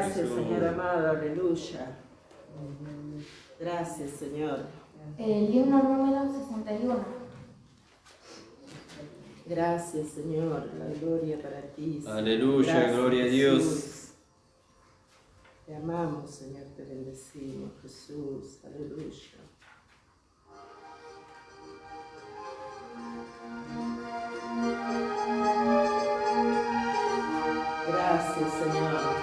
Gracias, Señor amado, aleluya. Gracias, Señor. El himno número 61. Gracias, Señor, la gloria para ti. Señor. Aleluya, Gracias, gloria a Jesús. Dios. Te amamos, Señor, te bendecimos, Jesús, aleluya. Gracias, Señor.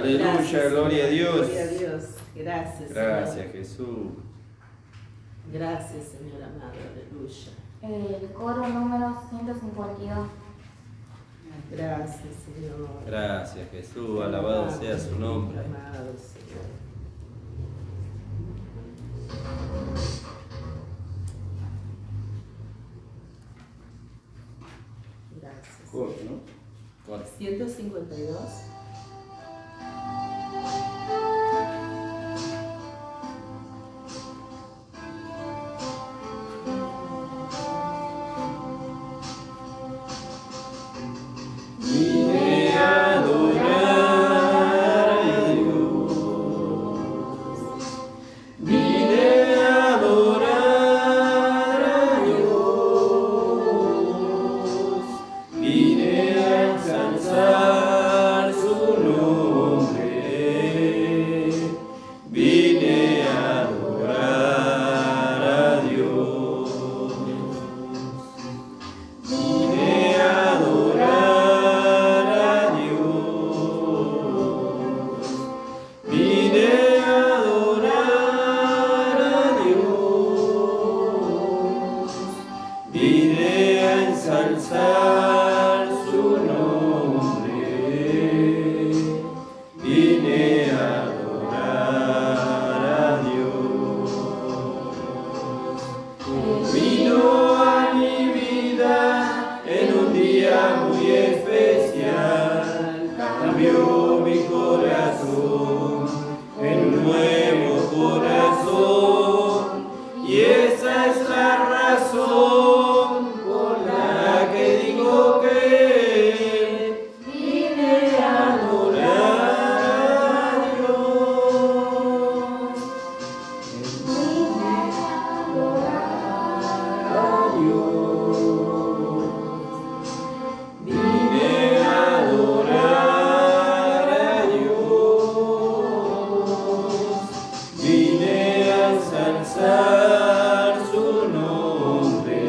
Aleluya, gloria a Dios. Gloria a Dios. Gracias, Gracias, Señor. Jesús. Gracias, Señor amado, aleluya. El coro número 152. Gracias, Señor. Gracias, Jesús. Alabado sea su nombre. Amado Señor. Gracias. Corto, ¿no? Corto. 152. ensalzar su nombre, vine a adorar a Dios. Vino a mi vida en un día muy especial, cambió mi corazón en un nuevo corazón, y esa es la razón por la que digo Vine a adorar a Dios, vine a ensalzar su nombre,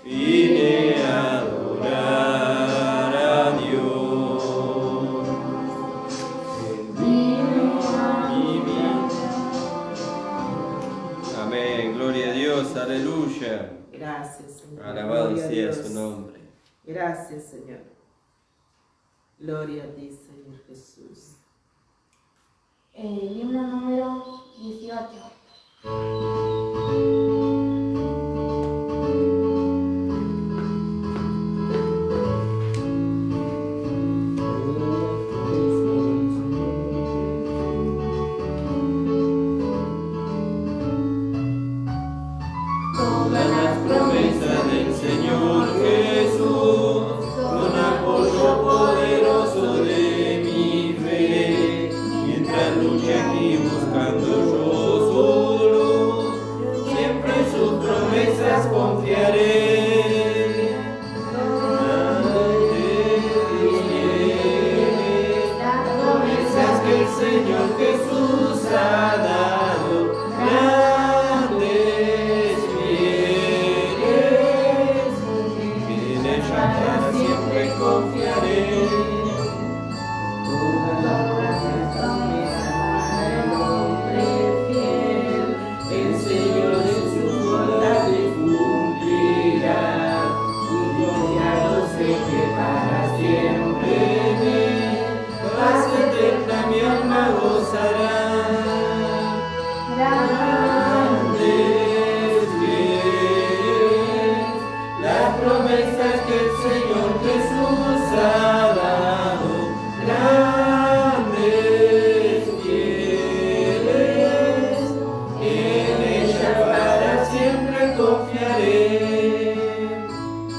vine a adorar a Dios. Vino a mi vida. Amén, gloria a Dios, aleluya. Gracias, Señor. Alabado Gloria a sea Dios. su nombre. Gracias, Señor. Gloria a ti, Señor Jesús. El himno número 18. Todas las promesas del Señor Jesús son apoyo poderoso de mi fe. Mientras luche aquí buscando yo su luz, siempre en sus promesas confiaré. Las promesas que el Señor Jesús ha dado, grandes, fieles, en ella para siempre confiaré. Todas las promesas del hombre fiel, el Señor en su bondad cumplirá. Y confiado sé que para siempre me paz eterna mi alma gozará. Grandes, fieles, las promesas que el Señor Jesús ha dado. Grandes, fieles, en ella para siempre confiaré.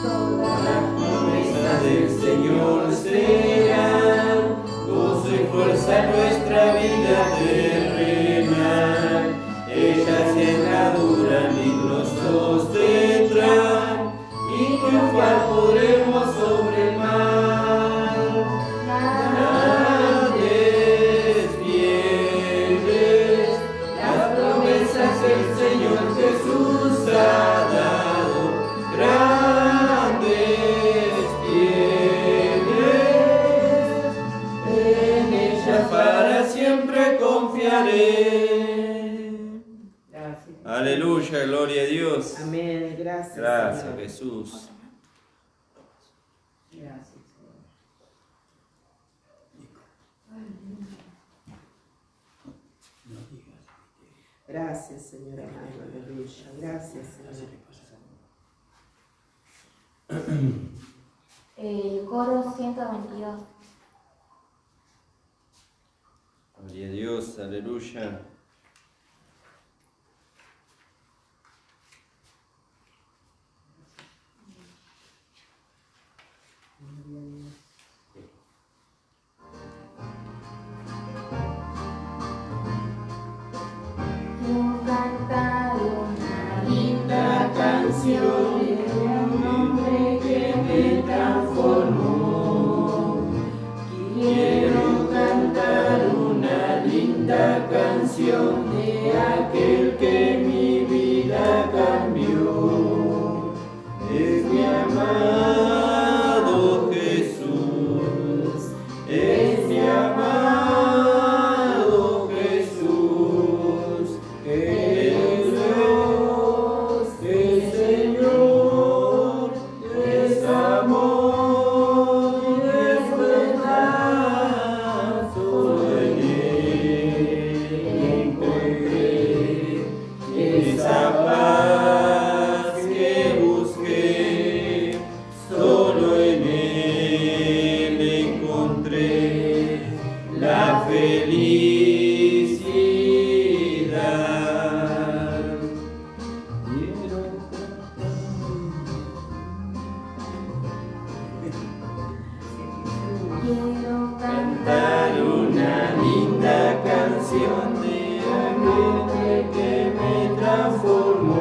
Todas las promesas del Señor serán gozo y fuerza en nuestra vida terrena. Ellas en la dura ni nos sostendrán y triunfar podremos sobre el mal. Grandes, fieles, las promesas que el Señor Jesús ha dado. Grandes, fieles, en ellas para siempre confiaré. Gracias. Aleluya, gloria a Dios. Amén. Gracias. Gracias, Señor. Jesús. Gracias, Señor. Gracias, Señor amado. Aleluya. Gracias, Señor. El coro 122. Gloria a Dios, aleluya. Quiero cantar una Linda canción de un hombre que me transformó. Quiero cantar una linda canción de aquel que mi vida cambió. Es mi amado Jesús, es mi amado Jesús, es Dios, es Señor, es amor, es verdad, solo en Él encontré esa paz que busqué, solo en Él encontré la felicidad. Quiero Cantar una linda canción de aquel que me transformó.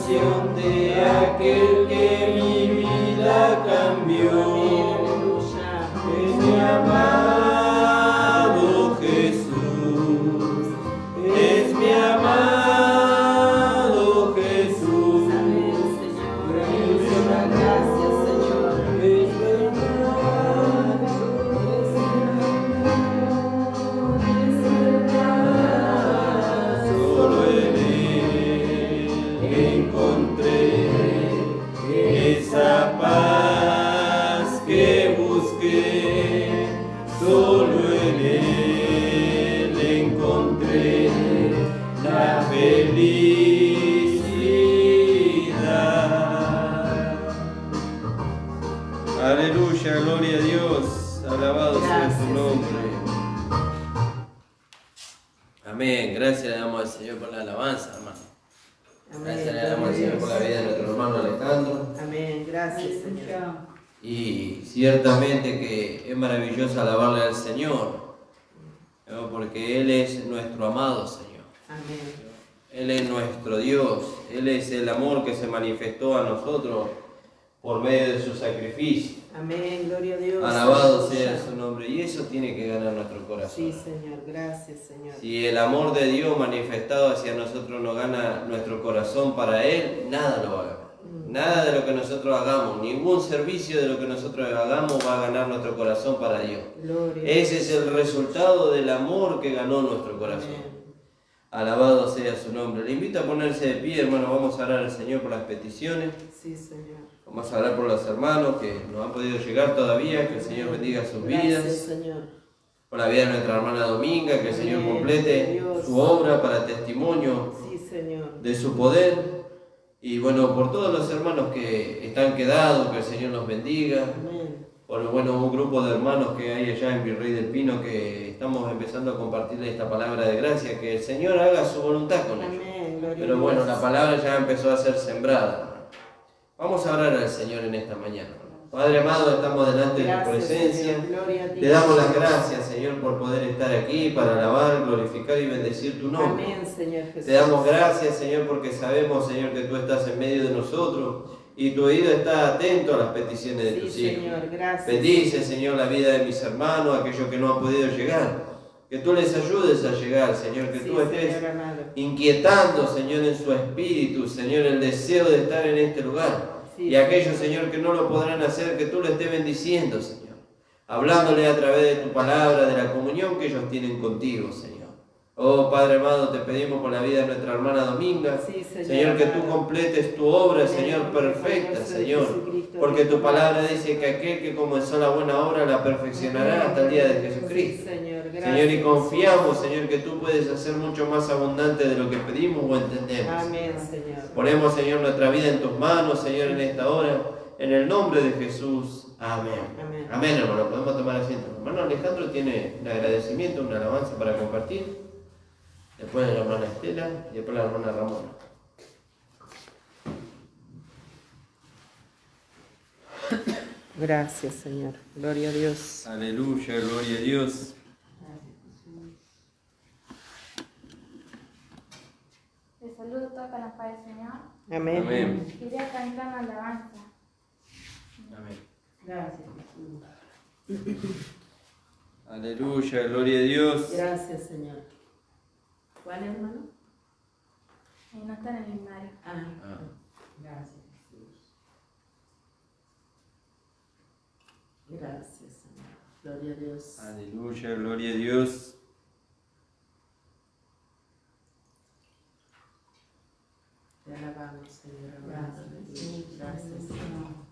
canción de aquel que mi vida cambió. Es mi amado Jesús, es mi amado Jesús. Amén, Señor. Muchas gracias, Señor. Es verdad, solo en Él encontré esa paz que busqué. Solo en Él encontré la felicidad. Aleluya, gloria a Dios, alabado sea su nombre. Amén, gracias le damos al Señor por la alabanza, hermano. Gracias le damos al Señor por la vida de nuestro hermano Alejandro. Amén, gracias, Señor. Y ciertamente que es maravilloso alabarle al Señor, ¿no? Porque Él es nuestro amado Señor. Amén. Él es nuestro Dios. Él es el amor que se manifestó a nosotros por medio de su sacrificio. Amén, gloria a Dios. Alabado sea su nombre. Y eso tiene que ganar nuestro corazón. Sí, Señor, gracias, Señor. Si el amor de Dios manifestado hacia nosotros no gana nuestro corazón para Él, nada lo va a ganar. Nada de lo que nosotros hagamos, ningún servicio de lo que nosotros hagamos va a ganar nuestro corazón para Dios. Gloria. Ese es el resultado del amor que ganó nuestro corazón. Amén. Alabado sea su nombre. Le invito a ponerse de pie, hermano. Vamos a orar al Señor por las peticiones. Sí, Señor. Vamos a orar por los hermanos que no han podido llegar todavía. Que el Señor bendiga sus Gracias, vidas. Señor. Por la vida de nuestra hermana Dominga. Que el Señor Amén. complete Dios. su obra para testimonio Sí, Señor. de su poder. Y bueno, por todos los hermanos que están quedados, que el Señor los bendiga. Amén. Por bueno, un grupo de hermanos que hay allá en Virrey del Pino que estamos empezando a compartirle esta palabra de gracia, que el Señor haga su voluntad con ellos. Amén, gloria a Pero bueno, Dios. la palabra ya empezó a ser sembrada. Vamos a orar al Señor en esta mañana. Padre amado, estamos delante de tu Gracias, presencia. Señor. Gloria a ti. Te damos las gracias, Señor, por poder estar aquí para alabar, glorificar y bendecir tu nombre. Amén, Señor Jesús. Te damos gracias, Señor, porque sabemos, Señor, que tú estás en medio de nosotros y tu oído está atento a las peticiones de tus Sí, hijos. Señor, gracias. Bendice, Señor, la vida de mis hermanos, aquellos que no han podido llegar. Que tú les ayudes a llegar, Señor, que Sí, tú estés Señor amado. inquietando, Señor, en su espíritu, Señor, el deseo de estar en este lugar. Sí, Y aquellos, Señor, que no lo podrán hacer, que tú lo estés bendiciendo, Señor. Hablándole a través de tu palabra, de la comunión que ellos tienen contigo, Señor. Oh, Padre amado, te pedimos por la vida de nuestra hermana Dominga. Sí, Señor Señor, que tú amado. completes tu obra, Amén. Señor, perfecta, Por Señor. Jesucristo, Porque tu Dios. palabra dice que aquel que comenzó la buena obra la perfeccionará hasta el día de Jesucristo. Sí, Señor, gracias. Señor, y confiamos, Señor, que tú puedes hacer mucho más abundante de lo que pedimos o entendemos. Amén, Señor. Ponemos, Señor, nuestra vida en tus manos, Señor, en esta hora. En el nombre de Jesús. Amén. Amén. Amén, hermano. Podemos tomar asiento. Hermano Alejandro tiene un agradecimiento, una alabanza para compartir. Después la hermana Estela y después la hermana Ramona. Gracias, Señor. Gloria a Dios. Aleluya, gloria a Dios. Les saludo todos con la paz del Señor. Amén. Amén. Quería cantar una alabanza. Amén. Gracias, Jesús. Aleluya, gloria a Dios. Gracias, Señor. ¿Cuál, hermano? No está en el himnario. Ah, Ah. gracias, Jesús. Gracias, Señor. Gloria a Dios. Aleluya, gloria a Dios. Te alabamos, Señor. Gracias, gracias, Señor.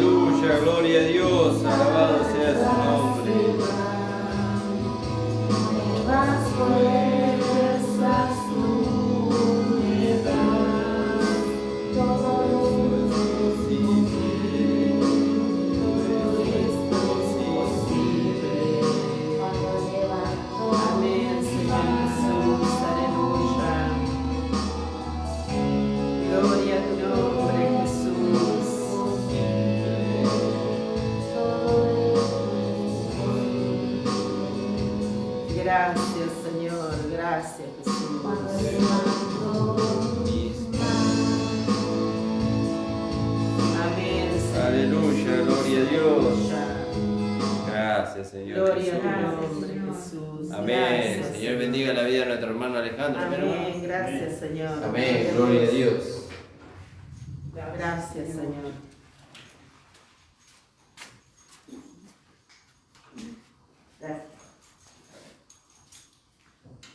Aleluya, gloria a Dios, alabado sea su nombre. Nuevas fuerzas tú me das, todo es posible cuando levanto. Amén, Señor Jesús, aleluya. Gloria a tu nombre, Jesús. Gracias, Señor, gracias, Jesús. Amén, Señor. Aleluya, gloria a Dios. Gracias, Señor Gloria Jesús. a tu nombre, Jesús. Amén. Gracias, Señor, bendiga la vida de nuestro hermano Alejandro. Amén, gracias, Señor. Amén, gloria a Dios. Gracias, Señor. Gracias.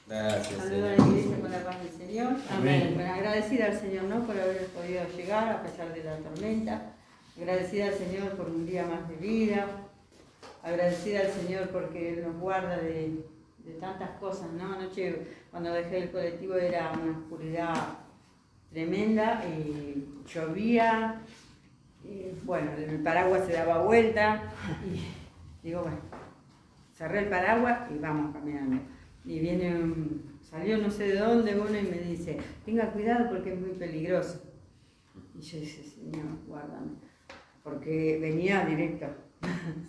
Gracias, Saludo a la Señor. iglesia con la paz del Señor. Amén. Bueno, agradecida al Señor, ¿no?, por haber podido llegar a pesar de la tormenta. Agradecida al Señor por un día más de vida. Agradecida al Señor porque Él nos guarda de tantas cosas, ¿no? Anoche cuando dejé el colectivo era una oscuridad tremenda y llovía. Y, bueno, el paraguas se daba vuelta y digo, bueno, cerré el paraguas y vamos caminando. Y salió no sé de dónde uno y me dice, tenga cuidado porque es muy peligroso. Y yo dije, Señor, guárdame, porque venía directo.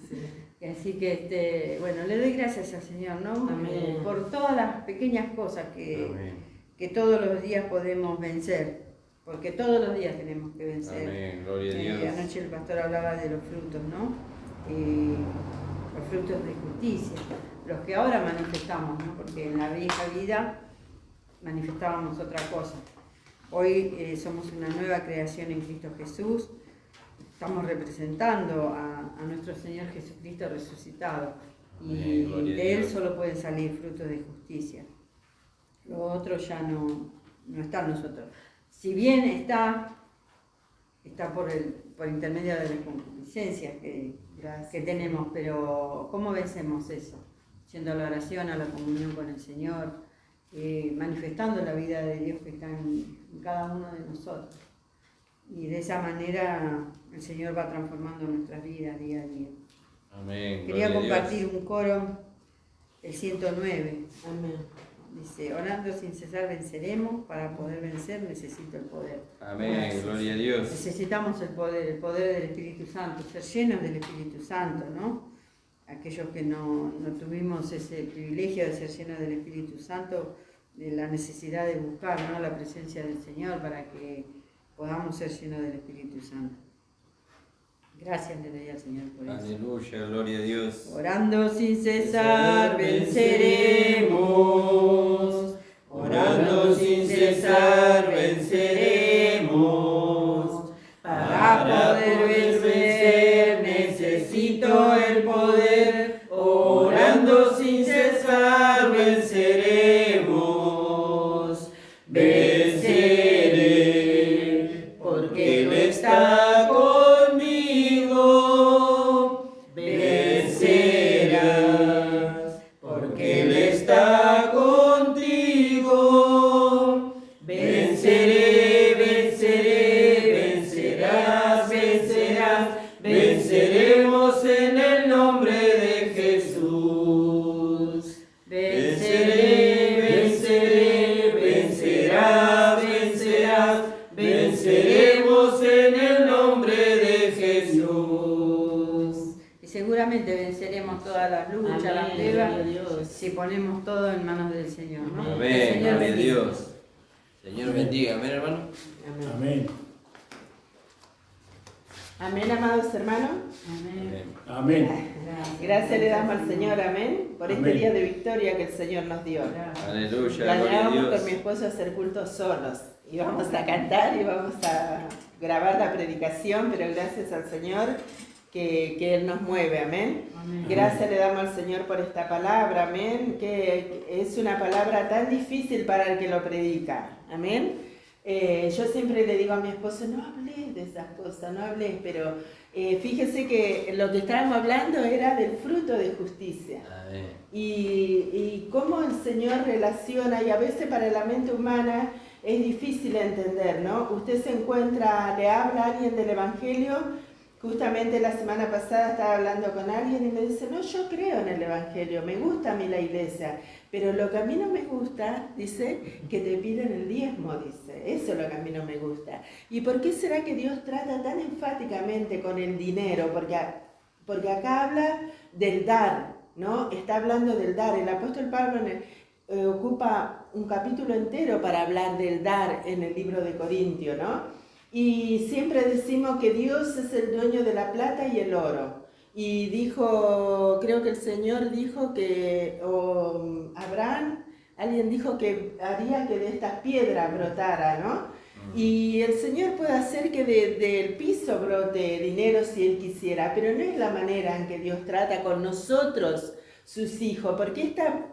Sí. Y así que, bueno, le doy gracias al Señor, ¿no? Amén. Por todas las pequeñas cosas Amén. que todos los días podemos vencer, porque todos los días tenemos que vencer. Amén, gloria a Dios. Anoche el pastor hablaba de los frutos, ¿no? Los frutos de justicia, los que ahora manifestamos, ¿no? Porque en la vieja vida manifestábamos otra cosa. Hoy somos una nueva creación en Cristo Jesús, estamos representando a nuestro Señor Jesucristo resucitado y Amén, gloria a de Él Dios. solo pueden salir frutos de justicia. Lo otro ya no está en nosotros. Si bien está por intermedio de las concupiscencias que tenemos, pero ¿cómo vencemos eso? Yendo a la oración, a la comunión con el Señor, manifestando la vida de Dios que está en cada uno de nosotros. Y de esa manera el Señor va transformando nuestras vidas día a día. Amén, Quería gloria a Dios. compartir un coro, el 109. Amén. Dice, orando sin cesar venceremos, para poder vencer necesito el poder. Amén, Gracias. gloria a Dios. Necesitamos el poder del Espíritu Santo, ser llenos del Espíritu Santo, ¿no? Aquellos que no tuvimos ese privilegio de ser llenos del Espíritu Santo, de la necesidad de buscar, ¿no?, la presencia del Señor para que podamos ser llenos del Espíritu Santo. Gracias le doy al Señor por eso. Aleluya, gloria a Dios. Orando sin cesar venceremos. Orando sin cesar venceremos. Para poder vencer necesito el poder. Orando sin cesar venceremos. Venceré porque Él está conmigo. Vencerás porque Él está contigo. Venceré, venceré, vencerás, vencerás. Venceremos en el nombre de Jesús. Venceré, venceré, vencerás, vencerás. Venceremos en el nombre de Jesús. Y seguramente venceremos todas las luchas, las Amén, pruebas, gloria a Dios. si ponemos todo en manos del Señor, ¿no? El Amén, Señor gloria a bendiga. Dios. Señor bendiga, amén, hermano. Amén. Amén. Amén, amados hermanos. Amén. Amén. Gracias le damos al Señor, amén, por este Amén. día de victoria que el Señor nos dio. Aleluya, gloria a Planeábamos con mi Dios. esposo hacer cultos solos. Íbamos a cantar y vamos a grabar la predicación, pero gracias al Señor que Él nos mueve, amén. Amén. Gracias le damos al Señor por esta palabra, amén, que es una palabra tan difícil para el que lo predica, amén. Yo siempre le digo a mi esposo, no hablé de esas cosas, no hablé, pero fíjese que lo que estábamos hablando era del fruto de justicia. Amén. Y cómo el Señor relaciona, y a veces para la mente humana es difícil entender, ¿no? Usted se encuentra, le habla a alguien del Evangelio, justamente la semana pasada estaba hablando con alguien y me dice, no, yo creo en el Evangelio, me gusta a mí la iglesia, pero lo que a mí no me gusta, dice, que te piden el diezmo, dice, eso es lo que a mí no me gusta. ¿Y por qué será que Dios trata tan enfáticamente con el dinero? Porque acá habla del dar, ¿no? Está hablando del dar. El apóstol Pablo ocupa un capítulo entero para hablar del dar en el libro de Corintios, ¿no? Y siempre decimos que Dios es el dueño de la plata y el oro. Y dijo, creo que el Señor dijo que, o Abraham, alguien dijo que haría que de estas piedras brotara, ¿no? Y el Señor puede hacer que del piso brote dinero si Él quisiera, pero no es la manera en que Dios trata con nosotros, sus hijos, porque esta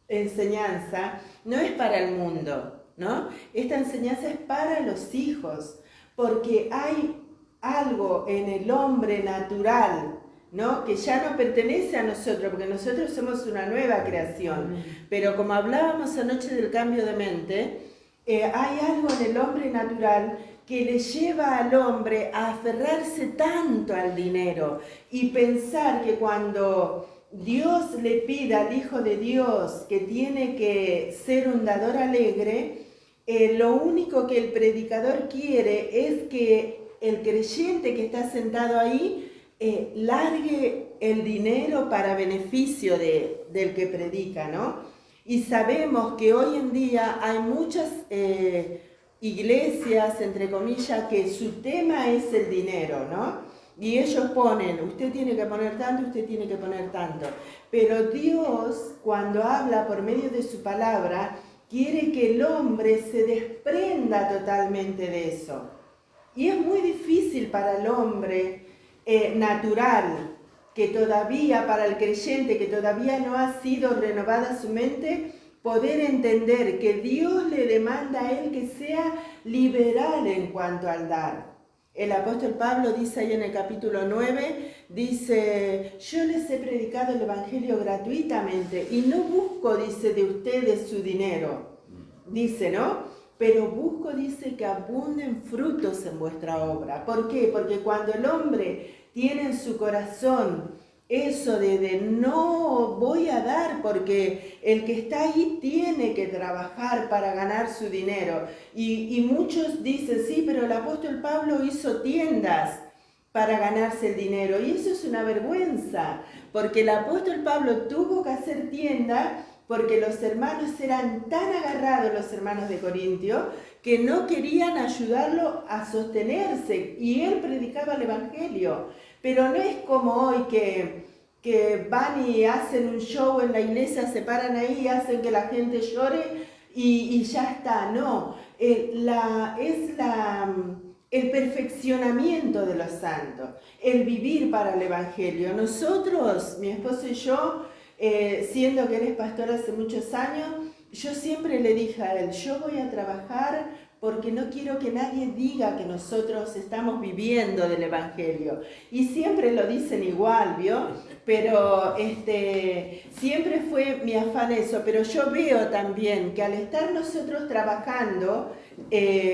enseñanza no es para el mundo, ¿no? Esta enseñanza es para los hijos, porque hay algo en el hombre natural, ¿no? Que ya no pertenece a nosotros, porque nosotros somos una nueva creación. Pero como hablábamos anoche del cambio de mente, hay algo en el hombre natural que le lleva al hombre a aferrarse tanto al dinero y pensar que cuando Dios le pide al Hijo de Dios que tiene que ser un dador alegre, lo único que el predicador quiere es que el creyente que está sentado ahí largue el dinero para beneficio del que predica, ¿no? Y sabemos que hoy en día hay muchas iglesias, entre comillas, que su tema es el dinero, ¿no? Y ellos ponen, usted tiene que poner tanto, usted tiene que poner tanto. Pero Dios, cuando habla por medio de su palabra, quiere que el hombre se desprenda totalmente de eso. Y es muy difícil para el hombre natural, que todavía, para el creyente, que todavía no ha sido renovada su mente, poder entender que Dios le demanda a él que sea liberal en cuanto al dar. El apóstol Pablo dice ahí en el capítulo 9, dice, yo les he predicado el Evangelio gratuitamente y no busco, dice, de ustedes su dinero, dice, ¿no? Pero busco, dice, que abunden frutos en vuestra obra. ¿Por qué? Porque cuando el hombre tiene en su corazón eso de no voy a dar porque el que está ahí tiene que trabajar para ganar su dinero. Y muchos dicen, sí, pero el apóstol Pablo hizo tiendas para ganarse el dinero. Y eso es una vergüenza, porque el apóstol Pablo tuvo que hacer tienda porque los hermanos eran tan agarrados, los hermanos de Corintio, que no querían ayudarlo a sostenerse. Y él predicaba el Evangelio. Pero no es como hoy que van y hacen un show en la iglesia, se paran ahí, hacen que la gente llore y ya está. No, el perfeccionamiento de los santos, el vivir para el Evangelio. Nosotros, mi esposo y yo, siendo que él es pastor hace muchos años, yo siempre le dije a él, yo voy a trabajar porque no quiero que nadie diga que nosotros estamos viviendo del Evangelio. Y siempre lo dicen igual, ¿vio? Pero siempre fue mi afán eso. Pero yo veo también que al estar nosotros trabajando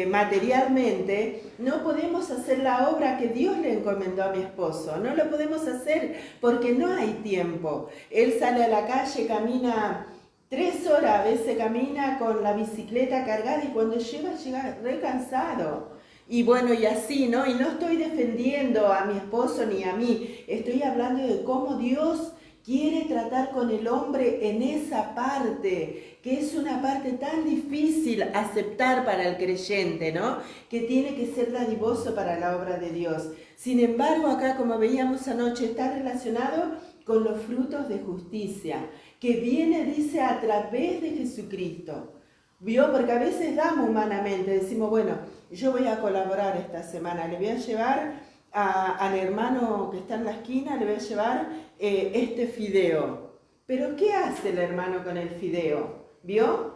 materialmente, no podemos hacer la obra que Dios le encomendó a mi esposo. No lo podemos hacer porque no hay tiempo. Él sale a la calle, camina 3 horas, a veces camina con la bicicleta cargada y cuando llega re cansado. Y bueno, y así, ¿no? Y no estoy defendiendo a mi esposo ni a mí, estoy hablando de cómo Dios quiere tratar con el hombre en esa parte, que es una parte tan difícil aceptar para el creyente, ¿no? Que tiene que ser dadivoso para la obra de Dios. Sin embargo, acá, como veíamos anoche, está relacionado con los frutos de justicia, que viene, dice, a través de Jesucristo. ¿Vio? Porque a veces damos humanamente, decimos, bueno, yo voy a colaborar esta semana, le voy a llevar al hermano que está en la esquina, le voy a llevar este fideo. Pero ¿qué hace el hermano con el fideo? ¿Vio?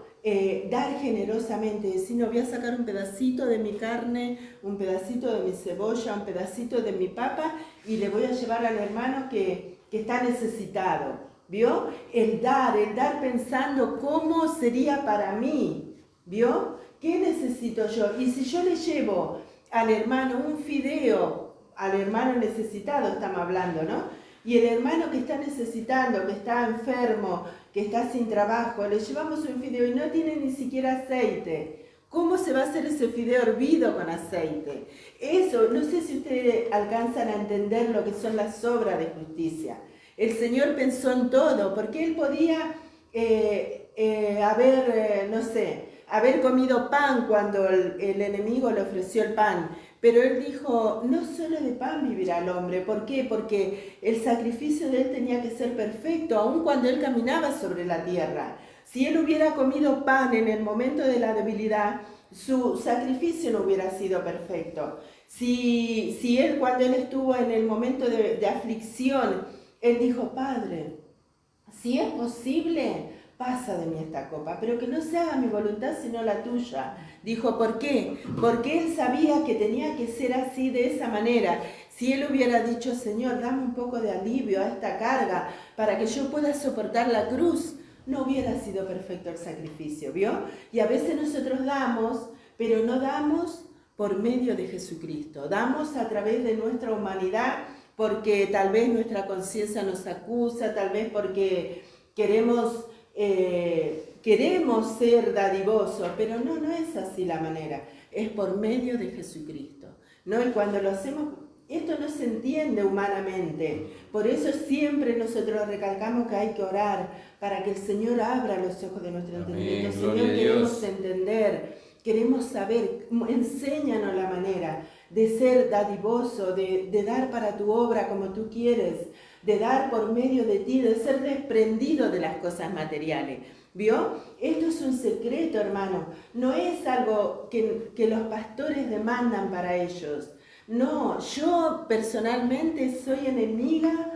dar generosamente, decir, no voy a sacar un pedacito de mi carne, un pedacito de mi cebolla, un pedacito de mi papa y le voy a llevar al hermano que está necesitado. ¿Vio? El dar pensando cómo sería para mí. ¿Vio? ¿Qué necesito yo? Y si yo le llevo al hermano un fideo, al hermano necesitado estamos hablando, ¿no? Y el hermano que está necesitando, que está enfermo, que está sin trabajo, le llevamos un fideo y no tiene ni siquiera aceite. ¿Cómo se va a hacer ese fideo hervido con aceite? Eso, no sé si ustedes alcanzan a entender lo que son las obras de justicia. El Señor pensó en todo, porque Él podía haber comido pan cuando el enemigo le ofreció el pan. Pero Él dijo, no solo de pan vivirá el hombre. ¿Por qué? Porque el sacrificio de Él tenía que ser perfecto, aun cuando Él caminaba sobre la tierra. Si Él hubiera comido pan en el momento de la debilidad, su sacrificio no hubiera sido perfecto. Si Él, cuando Él estuvo en el momento de aflicción, Él dijo, Padre, si es posible, pasa de mí esta copa, pero que no se haga mi voluntad sino la tuya. Dijo, ¿por qué? Porque Él sabía que tenía que ser así, de esa manera. Si Él hubiera dicho, Señor, dame un poco de alivio a esta carga para que yo pueda soportar la cruz, no hubiera sido perfecto el sacrificio, ¿vio? Y a veces nosotros damos, pero no damos por medio de Jesucristo. Damos a través de nuestra humanidad, porque tal vez nuestra conciencia nos acusa, tal vez porque queremos ser dadivosos, pero no es así la manera, es por medio de Jesucristo, ¿no? Y cuando lo hacemos, esto no se entiende humanamente, por eso siempre nosotros recalcamos que hay que orar para que el Señor abra los ojos de nuestro entendimiento. Señor, queremos entender, queremos saber, enséñanos la manera de ser dadivoso, de dar para tu obra como tú quieres, de dar por medio de ti, de ser desprendido de las cosas materiales. ¿Vio? Esto es un secreto, hermano. No es algo que los pastores demandan para ellos. No, yo personalmente soy enemiga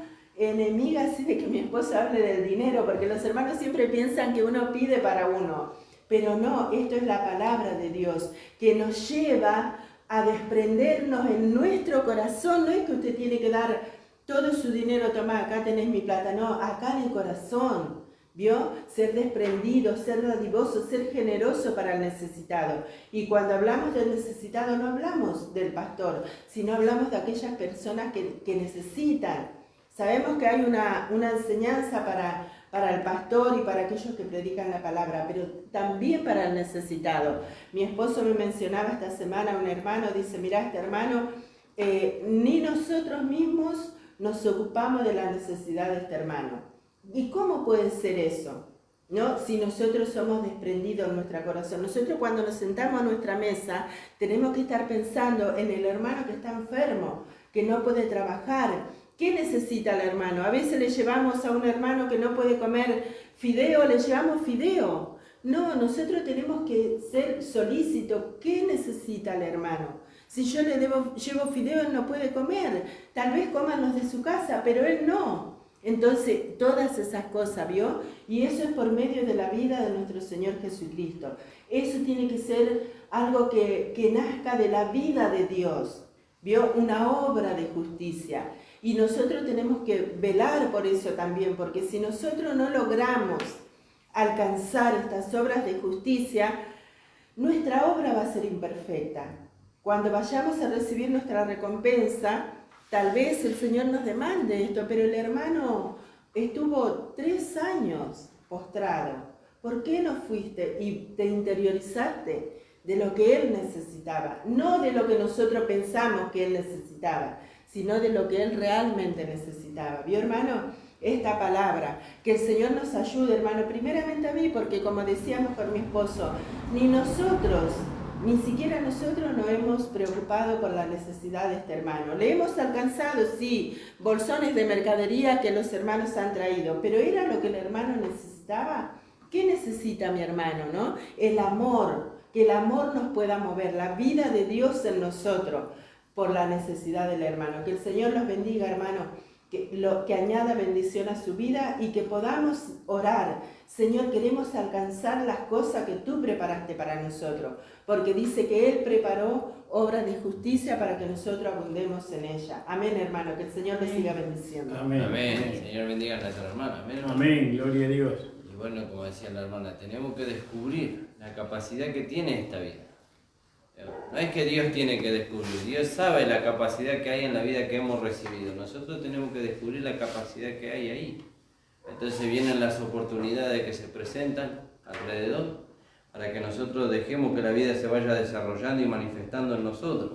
así de que mi esposo hable del dinero, porque los hermanos siempre piensan que uno pide para uno. Pero no, esto es la palabra de Dios, que nos lleva a desprendernos en nuestro corazón. No es que usted tiene que dar todo su dinero, toma, acá tenés mi plata. No, acá en el corazón, ¿vio? Ser desprendido, ser dadivoso, ser generoso para el necesitado. Y cuando hablamos del necesitado no hablamos del pastor, sino hablamos de aquellas personas que necesitan. Sabemos que hay una enseñanza para el pastor y para aquellos que predican la palabra, pero también para el necesitado. Mi esposo me mencionaba esta semana, un hermano, dice, mira, este hermano, ni nosotros mismos nos ocupamos de la necesidad de este hermano. ¿Y cómo puede ser eso? ¿No? Si nosotros somos desprendidos en nuestro corazón. Nosotros cuando nos sentamos a nuestra mesa tenemos que estar pensando en el hermano que está enfermo, que no puede trabajar. ¿Qué necesita el hermano? A veces le llevamos a un hermano que no puede comer fideo, le llevamos fideo. No, nosotros tenemos que ser solícitos. ¿Qué necesita el hermano? Si yo le llevo fideo, él no puede comer. Tal vez coman los de su casa, pero él no. Entonces, todas esas cosas, ¿vio? Y eso es por medio de la vida de nuestro Señor Jesucristo. Eso tiene que ser algo que nazca de la vida de Dios, ¿vio? Una obra de justicia. Y nosotros tenemos que velar por eso también, porque si nosotros no logramos alcanzar estas obras de justicia, nuestra obra va a ser imperfecta. Cuando vayamos a recibir nuestra recompensa, tal vez el Señor nos demande esto, pero el hermano estuvo 3 años postrado. ¿Por qué no fuiste y te interiorizaste de lo que él necesitaba? No de lo que nosotros pensamos que él necesitaba, sino de lo que él realmente necesitaba. ¿Vio, hermano? Esta palabra, que el Señor nos ayude, hermano, primeramente a mí, porque como decíamos por mi esposo, ni siquiera nosotros nos hemos preocupado por la necesidad de este hermano. Le hemos alcanzado, sí, bolsones de mercadería que los hermanos han traído, pero ¿era lo que el hermano necesitaba? ¿Qué necesita mi hermano, no? El amor, que el amor nos pueda mover, la vida de Dios en nosotros, por la necesidad del hermano. Que el Señor los bendiga, hermano. que añada bendición a su vida y que podamos orar. Señor, queremos alcanzar las cosas que tú preparaste para nosotros, porque dice que Él preparó obras de justicia para que nosotros abundemos en ella. Amén, hermano, que el Señor les siga bendiciendo. Amén. Amén. Señor bendiga a nuestra hermana. Amén, hermano. Amén, gloria a Dios. Y bueno, como decía la hermana, tenemos que descubrir la capacidad que tiene esta vida. No es que Dios tiene que descubrir, Dios sabe la capacidad que hay en la vida que hemos recibido. Nosotros tenemos que descubrir la capacidad que hay ahí. Entonces vienen las oportunidades que se presentan alrededor para que nosotros dejemos que la vida se vaya desarrollando y manifestando en nosotros.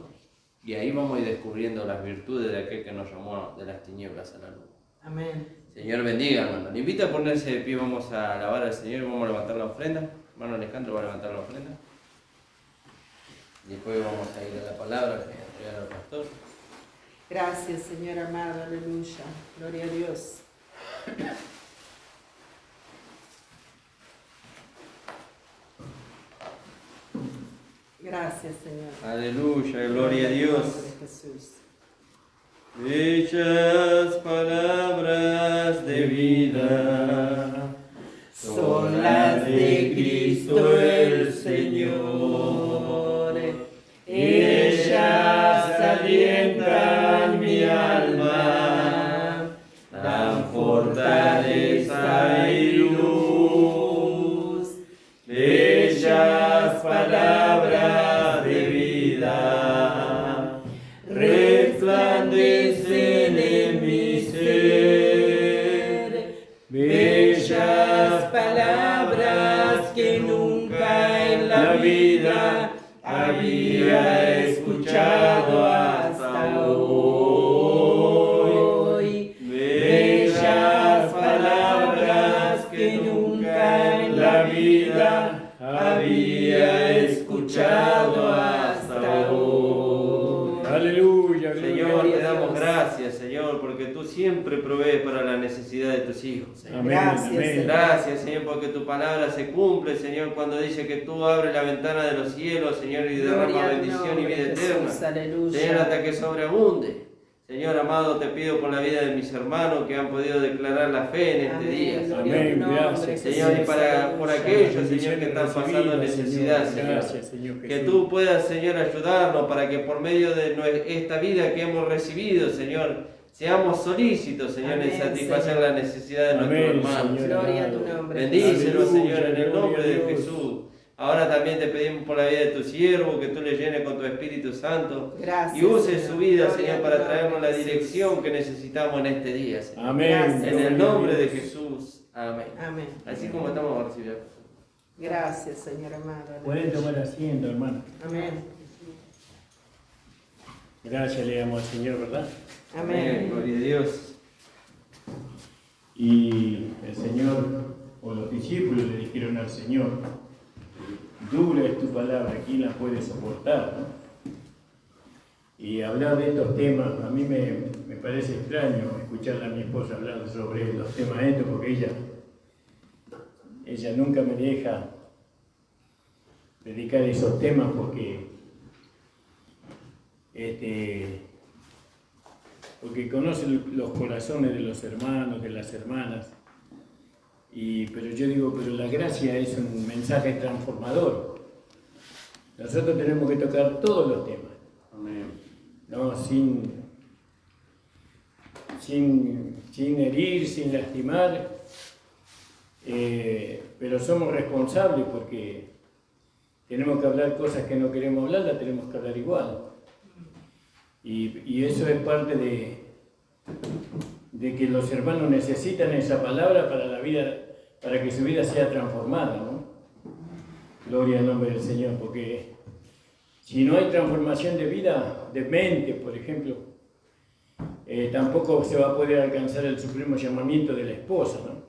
Y ahí vamos a ir descubriendo las virtudes de aquel que nos llamó de las tinieblas a la luz. Amén. Señor bendiga, hermano. Le invito a ponerse de pie, vamos a alabar al Señor, vamos a levantar la ofrenda. Hermano Alejandro va a levantar la ofrenda. Después vamos a ir a la palabra que entregar al pastor. Gracias, Señor amado, aleluya. Gloria a Dios. Gracias, Señor. Aleluya, gloria a En el Dios. nombre de Jesús. Bellas palabras de vida Son las de Cristo el Señor. Ellas alientan mi alma, dan fortaleza y luz. Bellas palabras de vida resplandecen en mi ser. Bellas palabras que nunca en la vida había escuchado hasta hoy. Bellas palabras que nunca en la vida había escuchado hasta hoy. Aleluya, gloria Señor, a te Dios. damos gracias, Señor, porque tú siempre provees para la necesidad de tus hijos, Señor. Amén, Gracias, amén. Señor. Gracias, Señor, porque tu palabra se cumple, Señor, cuando dice que tú abres la ventana de los cielos, Señor, y derramas Gloria al bendición y nombre vida de eterna. Jesús, aleluya. Señor, hasta que sobreabunde. Señor amado, te pido por la vida de mis hermanos que han podido declarar la fe en este día, Señor. Amén, gracias. Señor, y por aquellos, Señor, Bendiciones que están pasando recibidas, necesidad, Señor. Gracias, Señor Que Jesús. tú puedas, Señor, ayudarnos para que por medio de esta vida que hemos recibido, Señor, seamos solícitos, Señor, en Amén, satisfacer Señor. la necesidad de nuestros Amén, hermanos. Señor. Gloria a tu nombre. Bendícelo, Aleluya, Señor, en el nombre de gloria a Dios. Jesús. Ahora también te pedimos por la vida de tu siervo, que tú le llenes con tu Espíritu Santo. Gracias, Y uses Señor. su vida, Gloria Señor, a tu para nombre, traernos la Jesús. dirección que necesitamos en este día, Señor. Amén. Gracias. En gloria el a nombre de Dios. Jesús. Amén. Amén. Así como estamos a recibir. Gracias, Señor amado. Pueden tomar asiento, hermano. Amén. Gracias le damos al Señor, ¿verdad? Amén. Gloria a Dios. Y el Señor, o los discípulos le dijeron al Señor, dura es tu palabra, ¿quién la puede soportar? ¿no? Y hablar de estos temas, a mí me parece extraño escuchar a mi esposa hablar sobre los temas estos, porque ella nunca me deja dedicar esos temas porque conoce los corazones de los hermanos, de las hermanas. Pero yo digo, pero la gracia es un mensaje transformador. Nosotros tenemos que tocar todos los temas. No, sin herir, sin lastimar, pero somos responsables porque tenemos que hablar cosas que no queremos hablar, las tenemos que hablar igual. Y eso es parte de que los hermanos necesitan esa palabra para la vida, para que su vida sea transformada, ¿no? Gloria al nombre del Señor, porque si no hay transformación de vida, de mente, por ejemplo, tampoco se va a poder alcanzar el supremo llamamiento de la esposa, ¿no?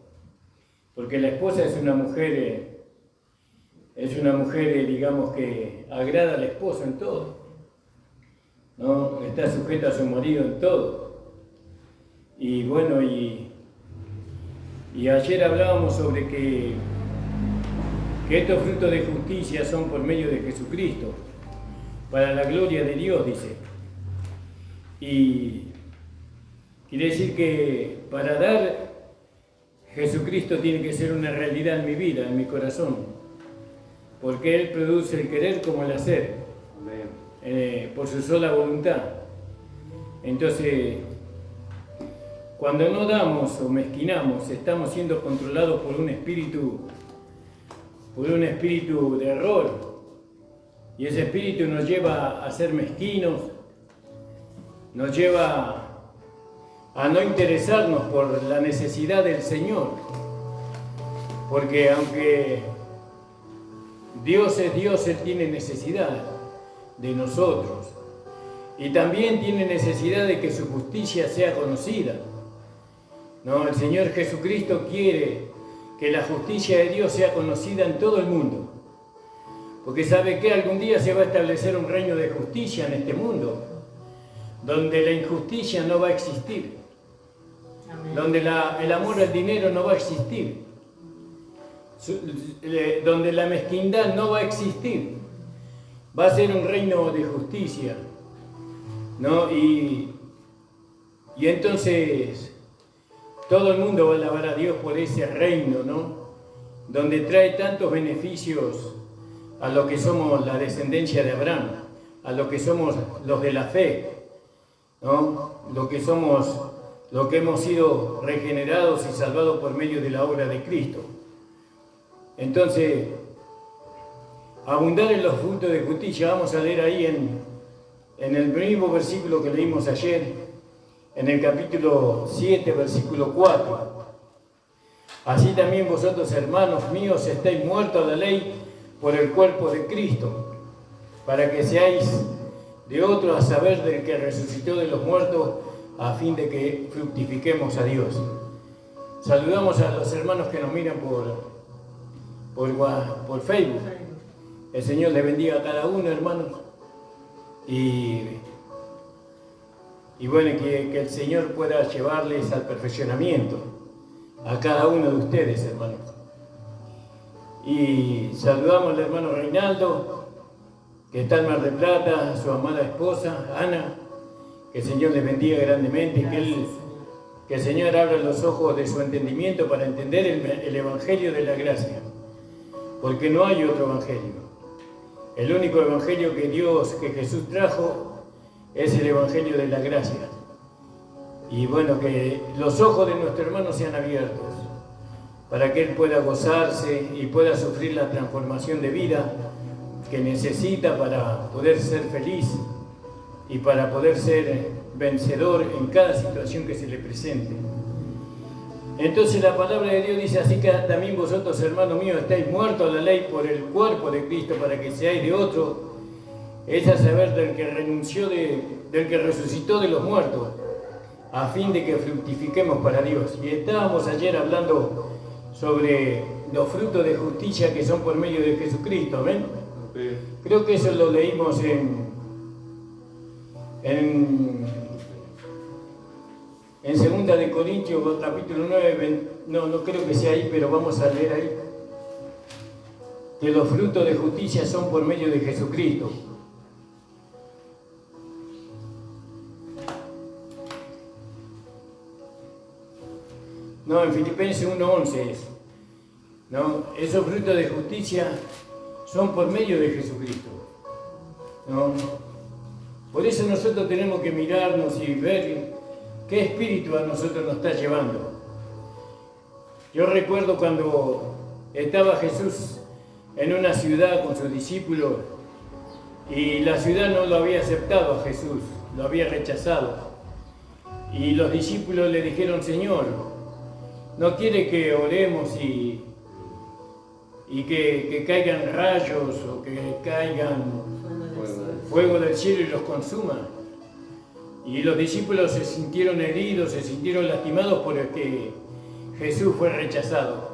Porque la esposa es una mujer, digamos, que agrada al esposo en todo, ¿no? Está sujeta a su marido en todo. Y bueno, y ayer hablábamos sobre que estos frutos de justicia son por medio de Jesucristo, para la gloria de Dios, dice. Y Quiere decir que para dar, Jesucristo tiene que ser una realidad en mi vida, en mi corazón, porque Él produce el querer como el hacer, por su sola voluntad. Entonces, cuando no damos o mezquinamos, estamos siendo controlados por un espíritu de error, y ese espíritu nos lleva a ser mezquinos, nos lleva a no interesarnos por la necesidad del Señor, porque aunque Dios es Dios, Él tiene necesidad de nosotros y también tiene necesidad de que su justicia sea conocida. No, el Señor Jesucristo quiere que la justicia de Dios sea conocida en todo el mundo, porque sabe que algún día se va a establecer un reino de justicia en este mundo, donde la injusticia no va a existir. Amén. Donde el amor al dinero no va a existir, donde la mezquindad no va a existir, va a ser un reino de justicia, ¿no? Y entonces todo el mundo va a alabar a Dios por ese reino, ¿no? Donde trae tantos beneficios a lo que somos la descendencia de Abraham, a lo que somos los de la fe, ¿no? Lo que hemos sido regenerados y salvados por medio de la obra de Cristo. Entonces, abundar en los frutos de justicia, vamos a leer ahí en el mismo versículo que leímos ayer, en el capítulo 7, versículo 4. Así también vosotros, hermanos míos, estáis muertos a la ley por el cuerpo de Cristo, para que seáis de otro, a saber, del que resucitó de los muertos, a fin de que fructifiquemos a Dios. Saludamos a los hermanos que nos miran por Facebook. El Señor les bendiga a cada uno, hermanos. Y bueno, que el Señor pueda llevarles al perfeccionamiento a cada uno de ustedes, hermanos. Y saludamos al hermano Reinaldo, que está en Mar del Plata, a su amada esposa, Ana. Que el Señor les bendiga grandemente y que el Señor abra los ojos de su entendimiento para entender el Evangelio de la gracia. Porque no hay otro Evangelio. El único Evangelio que Jesús trajo es el Evangelio de la gracia. Y bueno, que los ojos de nuestro hermano sean abiertos para que él pueda gozarse y pueda sufrir la transformación de vida que necesita para poder ser feliz y para poder ser vencedor en cada situación que se le presente. Entonces la palabra de Dios dice: así que también vosotros, hermanos míos, estáis muertos a la ley por el cuerpo de Cristo, para que seáis de otro, es a saber, del que resucitó de los muertos, a fin de que fructifiquemos para Dios. Y estábamos ayer hablando sobre los frutos de justicia que son por medio de Jesucristo, ¿amén? Okay. Creo que eso lo leímos en 2 de Corintios, capítulo 9, no creo que sea ahí, pero vamos a leer ahí, que los frutos de justicia son por medio de Jesucristo. No, en Filipenses 1:11 es, ¿no? Esos frutos de justicia son por medio de Jesucristo, ¿no? Por eso nosotros tenemos que mirarnos y ver qué espíritu a nosotros nos está llevando. Yo recuerdo cuando estaba Jesús en una ciudad con sus discípulos y la ciudad no lo había aceptado a Jesús, lo había rechazado. Y los discípulos le dijeron: Señor, ¿no quiere que oremos y que caigan rayos o que caigan fuego del cielo y los consuma? Y los discípulos se sintieron heridos, se sintieron lastimados porque Jesús fue rechazado.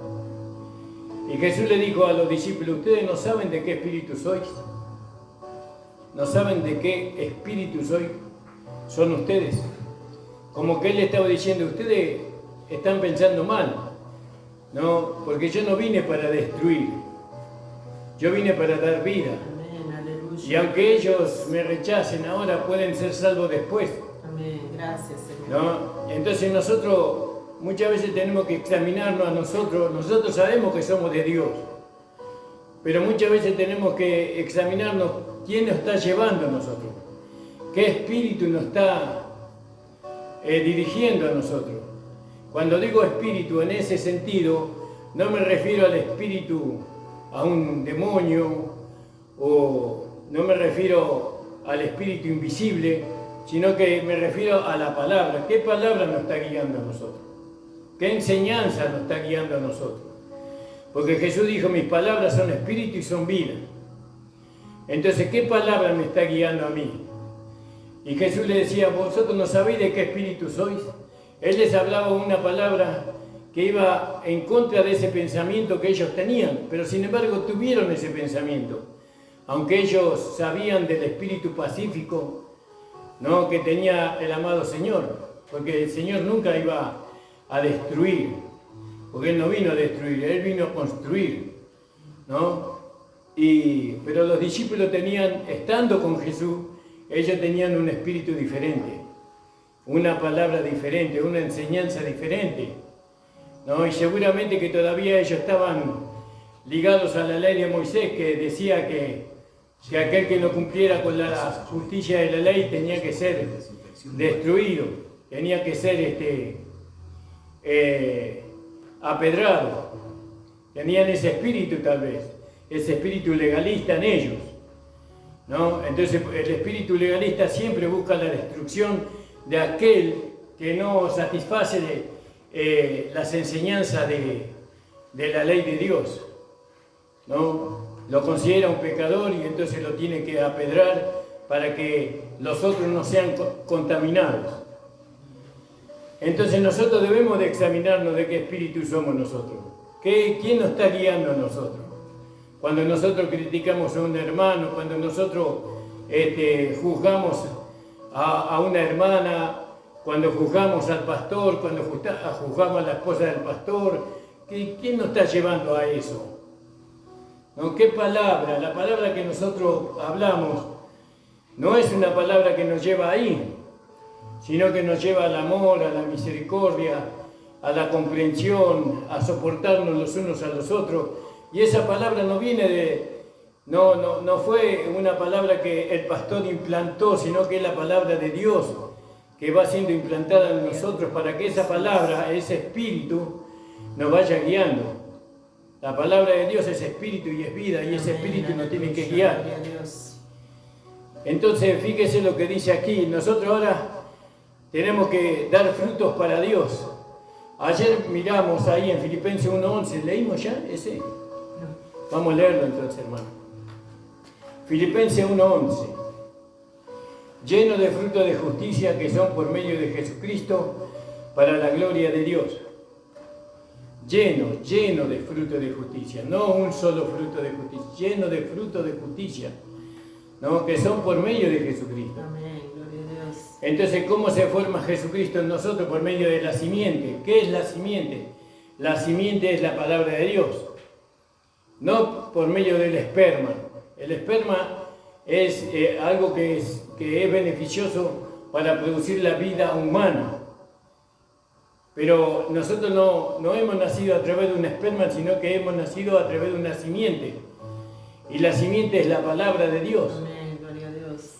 Y Jesús le dijo a los discípulos: ¿ustedes no saben de qué espíritu sois? ¿No saben de qué espíritu son ustedes? Como que Él le estaba diciendo: ustedes están pensando mal, ¿no? Porque yo no vine para destruir, yo vine para dar vida. Y aunque ellos me rechacen ahora, pueden ser salvos después. Amén. Gracias, Señor. ¿No? Entonces nosotros muchas veces tenemos que examinarnos a nosotros. Nosotros sabemos que somos de Dios, pero muchas veces tenemos que examinarnos quién nos está llevando a nosotros, qué espíritu nos está dirigiendo a nosotros. Cuando digo espíritu en ese sentido, no me refiero al espíritu a un demonio, o no me refiero al espíritu invisible, sino que me refiero a la palabra. ¿Qué palabra nos está guiando a nosotros? ¿Qué enseñanza nos está guiando a nosotros? Porque Jesús dijo, mis palabras son espíritu y son vida. Entonces, ¿qué palabra me está guiando a mí? Y Jesús le decía, vosotros no sabéis de qué espíritu sois. Él les hablaba una palabra que iba en contra de ese pensamiento que ellos tenían, pero sin embargo tuvieron ese pensamiento. Aunque ellos sabían del espíritu pacífico, ¿no?, que tenía el amado Señor, porque el Señor nunca iba a destruir, porque Él no vino a destruir, Él vino a construir, ¿no? Pero los discípulos tenían, estando con Jesús, ellos tenían un espíritu diferente, una palabra diferente, una enseñanza diferente, ¿no? Y seguramente que todavía ellos estaban ligados a la ley de Moisés, que decía que aquel que no cumpliera con la justicia de la ley tenía que ser destruido, tenía que ser apedrado. Tenían ese espíritu tal vez, ese espíritu legalista en ellos, ¿no? Entonces el espíritu legalista siempre busca la destrucción de aquel que no satisface las enseñanzas de la ley de Dios, ¿no? Lo considera un pecador y entonces lo tiene que apedrar para que los otros no sean contaminados. Entonces nosotros debemos de examinarnos de qué espíritu somos nosotros. ¿Quién nos está guiando a nosotros? Cuando nosotros criticamos a un hermano, cuando nosotros juzgamos a una hermana, cuando juzgamos al pastor, cuando juzgamos a la esposa del pastor, ¿quién nos está llevando a eso? ¿No? ¿Qué palabra? La palabra que nosotros hablamos no es una palabra que nos lleva ahí, sino que nos lleva al amor, a la misericordia, a la comprensión, a soportarnos los unos a los otros. Y esa palabra no viene no fue una palabra que el pastor implantó, sino que es la palabra de Dios que va siendo implantada en nosotros para que esa palabra, ese espíritu, nos vaya guiando. La palabra de Dios es espíritu y es vida, y ese espíritu nos tiene que guiar. Entonces, fíjese lo que dice aquí. Nosotros ahora tenemos que dar frutos para Dios. Ayer miramos ahí en Filipenses 1:11. ¿Leímos ya ese? Vamos a leerlo entonces, hermano. Filipenses 1:11. Lleno de frutos de justicia que son por medio de Jesucristo para la gloria de Dios. Lleno de fruto de justicia, no un solo fruto de justicia, lleno de fruto de justicia, ¿no?, que son por medio de Jesucristo. Amén, gloria a Dios. Entonces, ¿cómo se forma Jesucristo en nosotros? Por medio de la simiente. ¿Qué es la simiente? La simiente es la palabra de Dios, no por medio del esperma. El esperma es algo que es beneficioso para producir la vida humana. Pero nosotros no hemos nacido a través de un esperma, sino que hemos nacido a través de una simiente. Y la simiente es la palabra de Dios. Amén, gloria a Dios.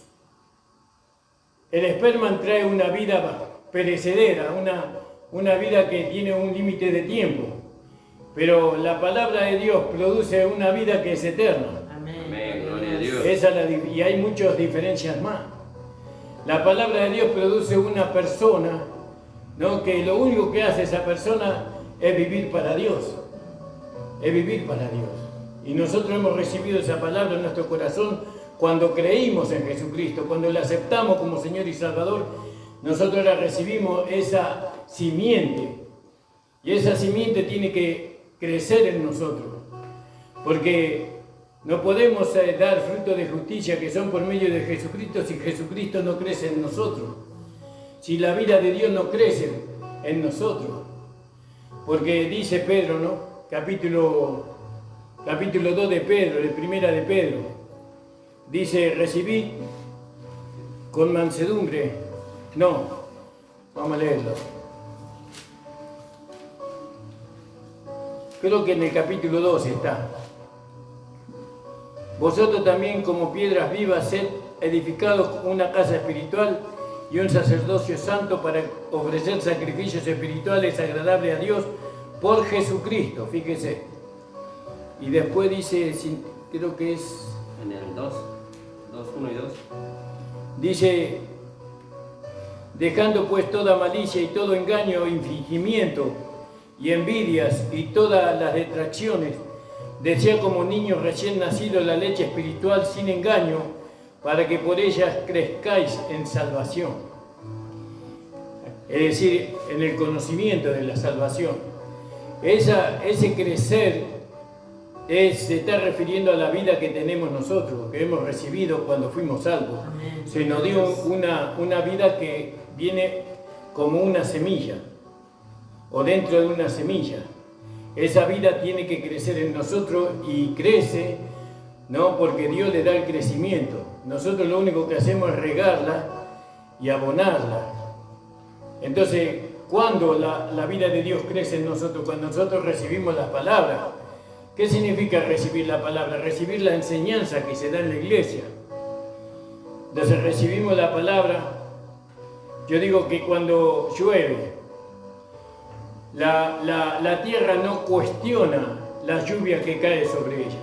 El esperma trae una vida perecedera, una vida que tiene un límite de tiempo. Pero la palabra de Dios produce una vida que es eterna. Amén, gloria a Dios. Y hay muchas diferencias más. La palabra de Dios produce una persona, ¿no?, que lo único que hace esa persona es vivir para Dios. Es vivir para Dios. Y nosotros hemos recibido esa palabra en nuestro corazón cuando creímos en Jesucristo, cuando le aceptamos como Señor y Salvador. Nosotros la recibimos esa simiente. Y esa simiente tiene que crecer en nosotros. Porque no podemos dar frutos de justicia que son por medio de Jesucristo si Jesucristo no crece en nosotros. Si la vida de Dios no crece en nosotros. Porque dice Pedro, ¿no? Capítulo 2 de Pedro, de primera de Pedro. Dice, recibid con mansedumbre No, vamos a leerlo. Creo que en el capítulo 2 está. Vosotros también como piedras vivas sed edificados una casa espiritual y un sacerdocio santo para ofrecer sacrificios espirituales agradables a Dios por Jesucristo, fíjese. Y después dice, creo que es... En el 2, 1 y 2. Dice, dejando pues toda malicia y todo engaño, infringimiento y envidias y todas las detracciones, decía como niños recién nacidos la leche espiritual sin engaño, para que por ellas crezcáis en salvación. Es decir, en el conocimiento de la salvación. Ese crecer se está refiriendo a la vida que tenemos nosotros, que hemos recibido cuando fuimos salvos. Se nos dio una vida que viene como una semilla, o dentro de una semilla. Esa vida tiene que crecer en nosotros y crece, ¿no? Porque Dios le da el crecimiento. Nosotros lo único que hacemos es regarla y abonarla. Entonces, ¿cuándo la vida de Dios crece en nosotros? Cuando nosotros recibimos la palabra. ¿Qué significa recibir la palabra? Recibir la enseñanza que se da en la iglesia. Entonces recibimos la palabra. Yo digo que cuando llueve, la tierra no cuestiona la lluvia que cae sobre ella.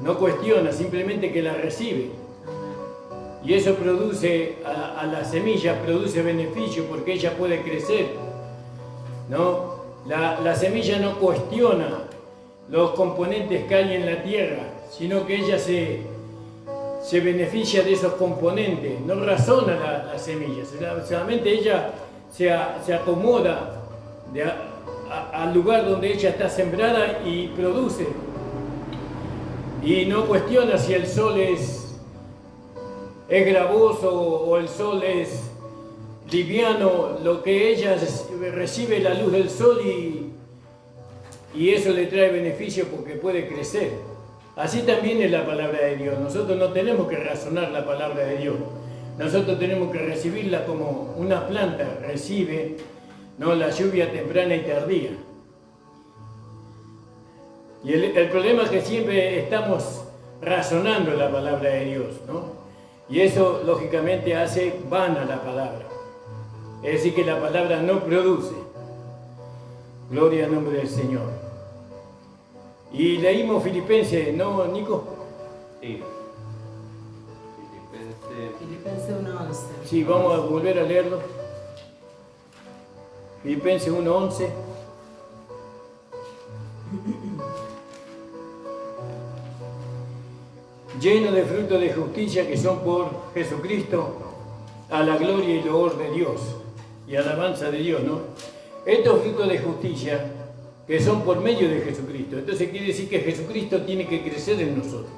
No cuestiona, simplemente que la recibe. Y eso produce a la semilla, produce beneficio porque ella puede crecer, ¿no? La semilla no cuestiona los componentes que hay en la tierra, sino que ella se beneficia de esos componentes. No razona la semilla, solamente ella se acomoda al lugar donde ella está sembrada y produce. Y no cuestiona si el sol es gravoso o el sol es liviano. Lo que ella recibe la luz del sol y eso le trae beneficio porque puede crecer. Así también es la palabra de Dios. Nosotros no tenemos que razonar la palabra de Dios. Nosotros tenemos que recibirla como una planta recibe, ¿no?, la lluvia temprana y tardía. Y el problema es que siempre estamos razonando la palabra de Dios, ¿no? Y eso lógicamente hace vana la palabra. Es decir, que la palabra no produce. Gloria al nombre del Señor. Y leímos Filipenses, ¿no, Nico? Sí. Filipenses 1:11. Sí, vamos a volver a leerlo. Filipenses 1:11. Lleno de frutos de justicia que son por Jesucristo, a la gloria y loor de Dios y alabanza de Dios, ¿no? Estos frutos de justicia que son por medio de Jesucristo. Entonces quiere decir que Jesucristo tiene que crecer en nosotros.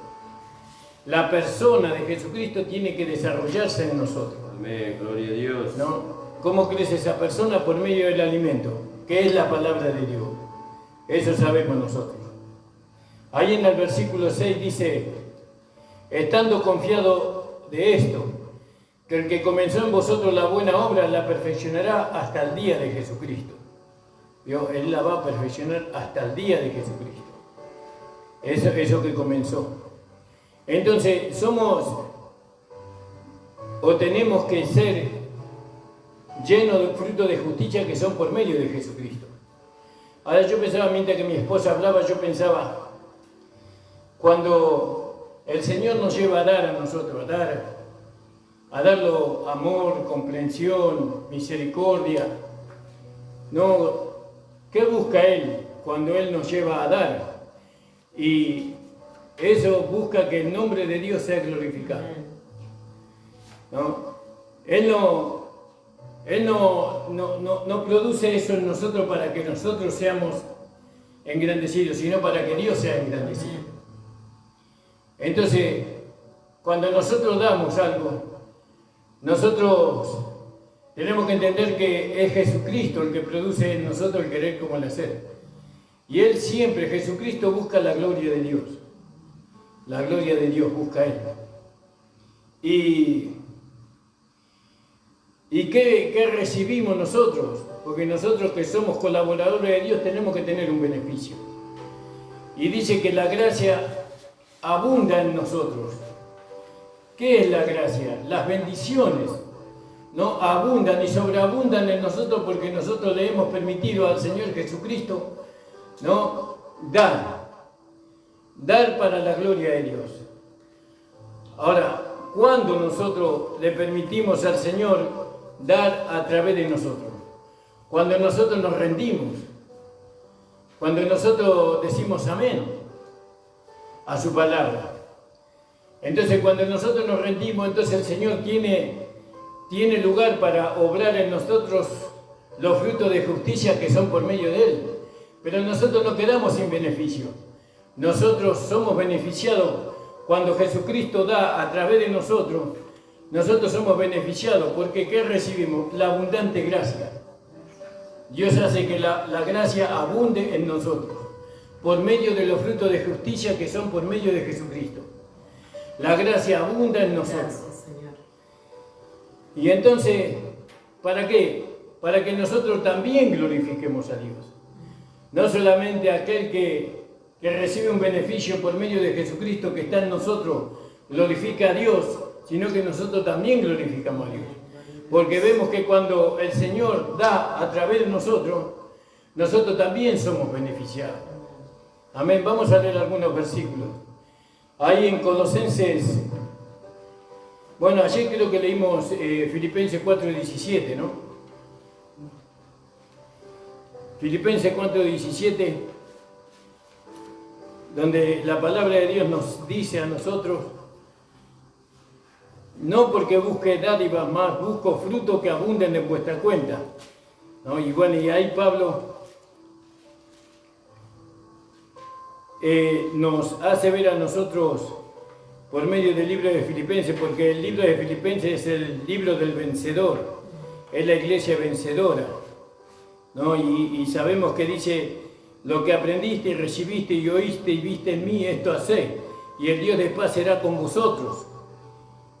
La persona de Jesucristo tiene que desarrollarse en nosotros. Amén, gloria a Dios. ¿No? ¿Cómo crece esa persona? Por medio del alimento, que es la palabra de Dios. Eso sabemos nosotros. Ahí en el versículo 6 dice, estando confiado de esto, que el que comenzó en vosotros la buena obra la perfeccionará hasta el día de Jesucristo. ¿Vio? Él la va a perfeccionar hasta el día de Jesucristo. Eso que comenzó. Entonces, tenemos que ser llenos de frutos de justicia que son por medio de Jesucristo. Ahora yo pensaba, mientras que mi esposa hablaba, yo pensaba, cuando el Señor nos lleva a dar a nosotros, a darlo amor, comprensión, misericordia, ¿no? ¿Qué busca Él cuando Él nos lleva a dar? Y eso busca que el nombre de Dios sea glorificado, ¿no? Él no produce eso en nosotros para que nosotros seamos engrandecidos, sino para que Dios sea engrandecido. Entonces, cuando nosotros damos algo, nosotros tenemos que entender que es Jesucristo el que produce en nosotros el querer como el hacer. Y Él siempre, Jesucristo, busca la gloria de Dios. La gloria de Dios busca Él. Y ¿Y qué recibimos nosotros? Porque nosotros que somos colaboradores de Dios tenemos que tener un beneficio. Y dice que la gracia abunda en nosotros. ¿Qué es la gracia? Las bendiciones, ¿no? Abundan y sobreabundan en nosotros porque nosotros le hemos permitido al Señor Jesucristo, ¿no? Dar para la gloria de Dios. Ahora, ¿cuándo nosotros le permitimos al Señor dar a través de nosotros? Cuando nosotros nos rendimos, cuando nosotros decimos amén a su palabra. Entonces, cuando nosotros nos rendimos, entonces el Señor tiene lugar para obrar en nosotros los frutos de justicia que son por medio de Él. Pero nosotros no quedamos sin beneficio. Nosotros somos beneficiados cuando Jesucristo da a través de nosotros. Nosotros somos beneficiados porque ¿qué recibimos? La abundante gracia. Dios hace que la gracia abunde en nosotros por medio de los frutos de justicia que son por medio de Jesucristo. La gracia abunda en nosotros. Gracias, Señor. Y entonces, ¿para qué? Para que nosotros también glorifiquemos a Dios. No solamente aquel que recibe un beneficio por medio de Jesucristo que está en nosotros, glorifica a Dios, sino que nosotros también glorificamos a Dios. Porque vemos que cuando el Señor da a través de nosotros, nosotros también somos beneficiados. Amén. Vamos a leer algunos versículos. Ahí en Colosenses, bueno, ayer creo que leímos Filipenses 4:17, ¿no? Filipenses 4:17, donde la palabra de Dios nos dice a nosotros: no porque busque dádivas más, busco frutos que abunden en vuestra cuenta, ¿no? Y bueno, y ahí Pablo nos hace ver a nosotros por medio del libro de Filipenses, porque el libro de Filipenses es el libro del vencedor, es la iglesia vencedora, ¿no? Y sabemos que dice: lo que aprendiste y recibiste y oíste y viste en mí, esto hacé, y el Dios de paz será con vosotros.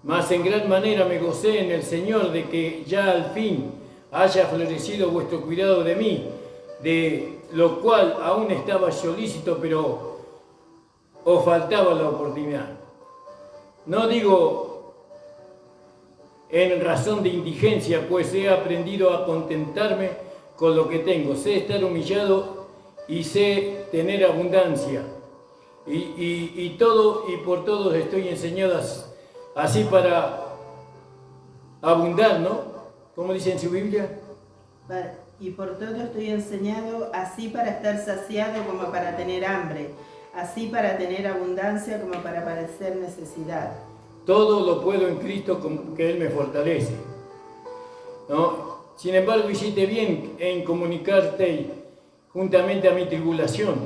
Mas en gran manera me gocé en el Señor de que ya al fin haya florecido vuestro cuidado de mí, de lo cual aún estaba solícito, pero os faltaba la oportunidad. No digo en razón de indigencia, pues he aprendido a contentarme con lo que tengo. Sé estar humillado y sé tener abundancia. Y por todos estoy enseñadas así para abundar, ¿no? ¿Cómo dice en su Biblia? Y por todo estoy enseñado, así para estar saciado como para tener hambre, así para tener abundancia como para padecer necesidad. Todo lo puedo en Cristo que Él me fortalece, ¿no? Sin embargo, hiciste bien en comunicarte juntamente a mi tribulación.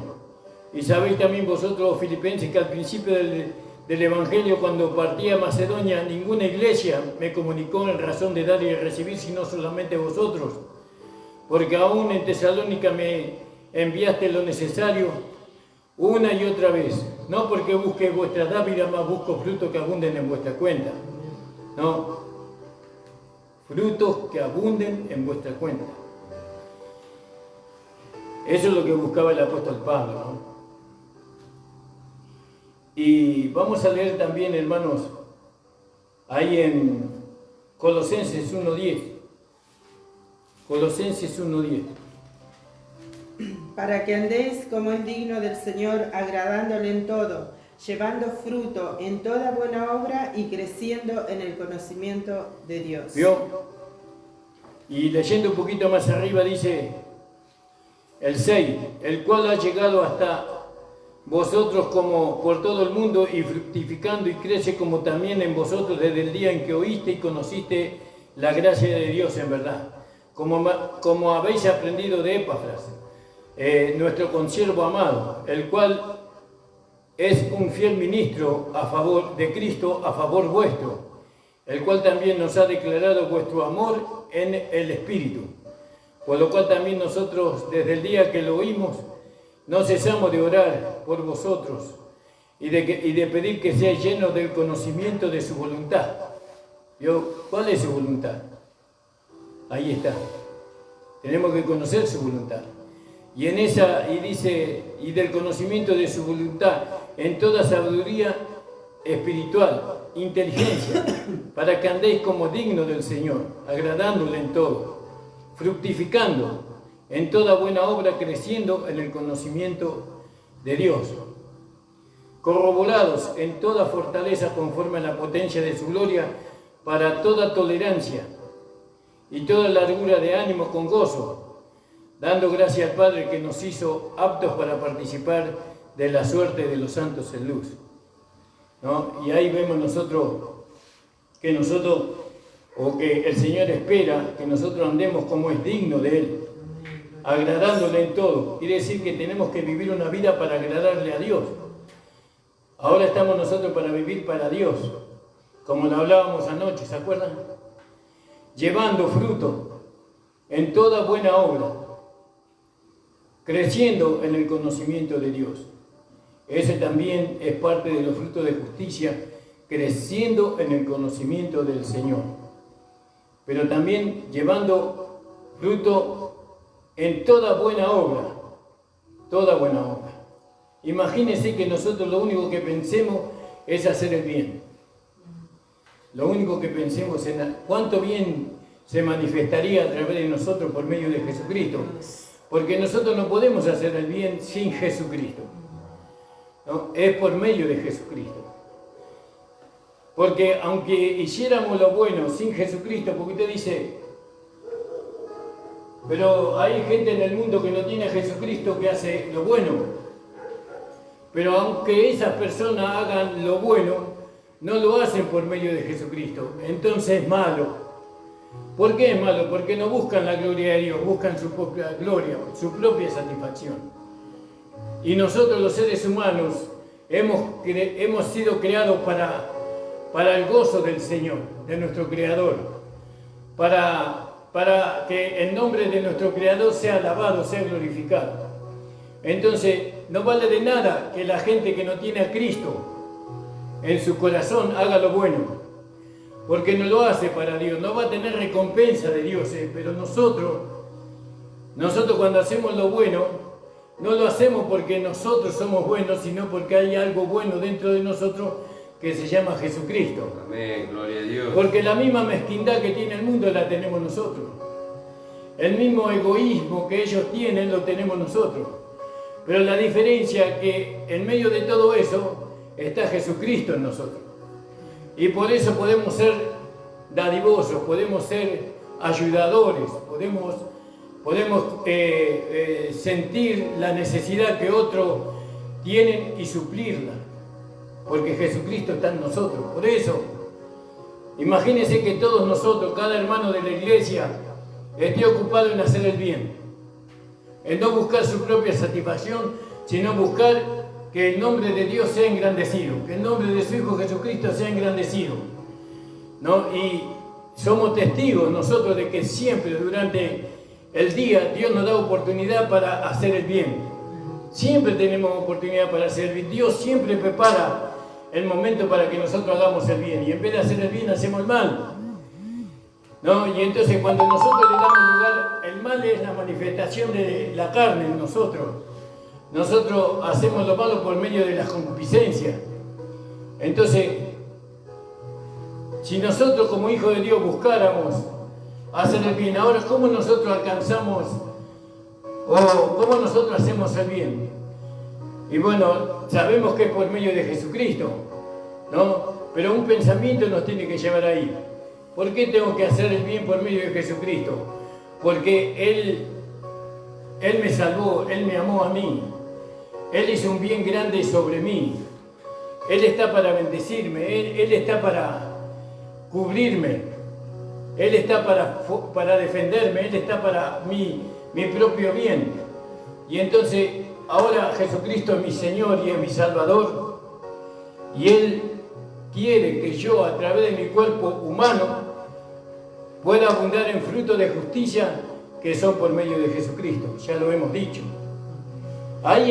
Y sabéis también vosotros, filipenses, que al principio del Evangelio, cuando partí a Macedonia, ninguna iglesia me comunicó en razón de dar y recibir, sino solamente vosotros. Porque aún en Tesalónica me enviaste lo necesario una y otra vez. No porque busque vuestra dávida, más busco frutos que abunden en vuestra cuenta. No, frutos que abunden en vuestra cuenta. Eso es lo que buscaba el apóstol Pablo, ¿no? Y vamos a leer también, hermanos, ahí en Colosenses 1:10. Colosenses 1:10. Para que andéis como es digno del Señor, agradándole en todo, llevando fruto en toda buena obra y creciendo en el conocimiento de Dios. ¿Vio? Y leyendo un poquito más arriba dice el 6, el cual ha llegado hasta vosotros como por todo el mundo y fructificando y crece como también en vosotros desde el día en que oíste y conociste la gracia de Dios en verdad. Como habéis aprendido de Epafras, nuestro consiervo amado, el cual es un fiel ministro a favor de Cristo, a favor vuestro, el cual también nos ha declarado vuestro amor en el Espíritu, por lo cual también nosotros desde el día que lo oímos no cesamos de orar por vosotros y de pedir que seáis llenos del conocimiento de su voluntad. ¿Cuál es su voluntad? Ahí está. Tenemos que conocer su voluntad. Y en esa, y dice, y del conocimiento de su voluntad, en toda sabiduría espiritual, inteligencia, para que andéis como digno del Señor, agradándole en todo, fructificando en toda buena obra, creciendo en el conocimiento de Dios, corroborados en toda fortaleza conforme a la potencia de su gloria, para toda tolerancia y toda largura de ánimo con gozo, dando gracias al Padre que nos hizo aptos para participar de la suerte de los santos en luz. ¿No? Y ahí vemos que el Señor espera que nosotros andemos como es digno de Él, agradándole en todo. Quiere decir que tenemos que vivir una vida para agradarle a Dios. Ahora estamos nosotros para vivir para Dios, como lo hablábamos anoche, ¿se acuerdan? Llevando fruto en toda buena obra, creciendo en el conocimiento de Dios. Ese también es parte de los frutos de justicia, creciendo en el conocimiento del Señor. Pero también llevando fruto en toda buena obra, toda buena obra. Imagínense que nosotros lo único que pensemos es hacer el bien. Lo único que pensemos en cuánto bien se manifestaría a través de nosotros por medio de Jesucristo. Porque nosotros no podemos hacer el bien sin Jesucristo, ¿no? Es por medio de Jesucristo. Porque aunque hiciéramos lo bueno sin Jesucristo, porque usted dice, pero hay gente en el mundo que no tiene a Jesucristo que hace lo bueno. Pero aunque esas personas hagan lo bueno, no lo hacen por medio de Jesucristo. Entonces es malo. ¿Por qué es malo? Porque no buscan la gloria de Dios, buscan su propia gloria, su propia satisfacción. Y nosotros los seres humanos hemos sido creados para el gozo del Señor, de nuestro Creador, para que el nombre de nuestro Creador sea alabado, sea glorificado. Entonces, no vale de nada que la gente que no tiene a Cristo en su corazón haga lo bueno, porque no lo hace para Dios, no va a tener recompensa de Dios, pero nosotros cuando hacemos lo bueno, no lo hacemos porque nosotros somos buenos, sino porque hay algo bueno dentro de nosotros que se llama Jesucristo. Amén, gloria a Dios. Porque la misma mezquindad que tiene el mundo la tenemos nosotros. El mismo egoísmo que ellos tienen lo tenemos nosotros. Pero la diferencia es que en medio de todo eso está Jesucristo en nosotros. Y por eso podemos ser dadivosos, podemos ser ayudadores, podemos sentir la necesidad que otros tienen y suplirla. Porque Jesucristo está en nosotros. Por eso, imagínense que todos nosotros, cada hermano de la iglesia, esté ocupado en hacer el bien. En no buscar su propia satisfacción, sino buscar que el nombre de Dios sea engrandecido, que el nombre de su Hijo Jesucristo sea engrandecido, ¿no? Y somos testigos nosotros de que siempre durante el día Dios nos da oportunidad para hacer el bien. Siempre tenemos oportunidad para hacer el bien. Dios siempre prepara el momento para que nosotros hagamos el bien. Y en vez de hacer el bien, hacemos el mal, ¿no? Y entonces cuando nosotros le damos lugar, el mal es la manifestación de la carne en nosotros. Nosotros hacemos lo malo por medio de la concupiscencia. Entonces, si nosotros como hijos de Dios buscáramos hacer el bien, ahora ¿cómo nosotros alcanzamos o cómo nosotros hacemos el bien? Y bueno, sabemos que es por medio de Jesucristo, ¿no? Pero un pensamiento nos tiene que llevar ahí. ¿Por qué tengo que hacer el bien por medio de Jesucristo? Porque Él me salvó, Él me amó a mí. Él hizo un bien grande sobre mí. Él está para bendecirme, Él está para cubrirme, Él está para defenderme, Él está para mi propio bien. Y entonces, ahora Jesucristo es mi Señor y es mi Salvador, y Él quiere que yo, a través de mi cuerpo humano, pueda abundar en frutos de justicia que son por medio de Jesucristo. Ya lo hemos dicho. Hay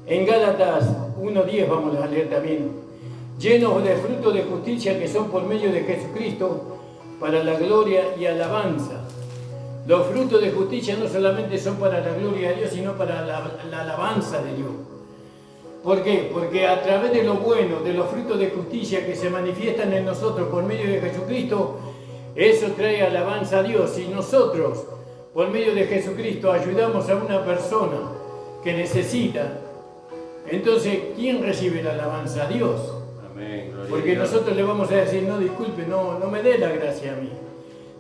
en Gálatas 1:10, vamos a leer también, llenos de frutos de justicia que son por medio de Jesucristo, para la gloria y alabanza. Los frutos de justicia no solamente son para la gloria de Dios, sino para la alabanza de Dios. ¿Por qué? Porque a través de lo bueno, de los frutos de justicia que se manifiestan en nosotros por medio de Jesucristo, eso trae alabanza a Dios. Si nosotros, por medio de Jesucristo, ayudamos a una persona que necesita, entonces, ¿quién recibe la alabanza? A Dios. Amén, gloria Porque a Dios. nosotros le vamos a decir, no, disculpe, no me dé la gracia a mí.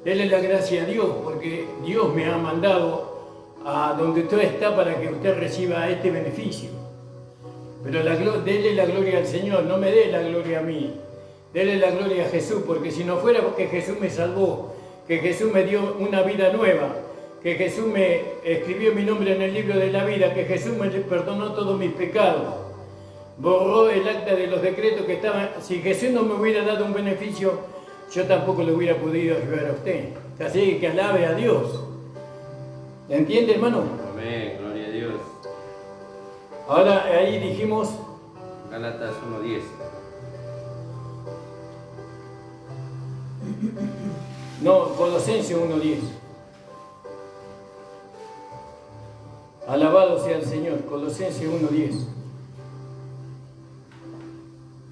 Dele la gracia a Dios, porque Dios me ha mandado a donde usted está para que usted reciba este beneficio. Pero dele la gloria al Señor, no me dé la gloria a mí. Dele la gloria a Jesús, porque si no fuera porque Jesús me salvó, que Jesús me dio una vida nueva, que Jesús me escribió mi nombre en el libro de la vida, que Jesús me perdonó todos mis pecados, borró el acta de los decretos que estaban. Si Jesús no me hubiera dado un beneficio, yo tampoco le hubiera podido ayudar a usted. Así que alabe a Dios. ¿Entiende, hermano? Amén, gloria a Dios. Ahora ahí dijimos, Gálatas 1:10. no, Colosenses 1:10. Alabado sea el Señor, Colosenses 1:10.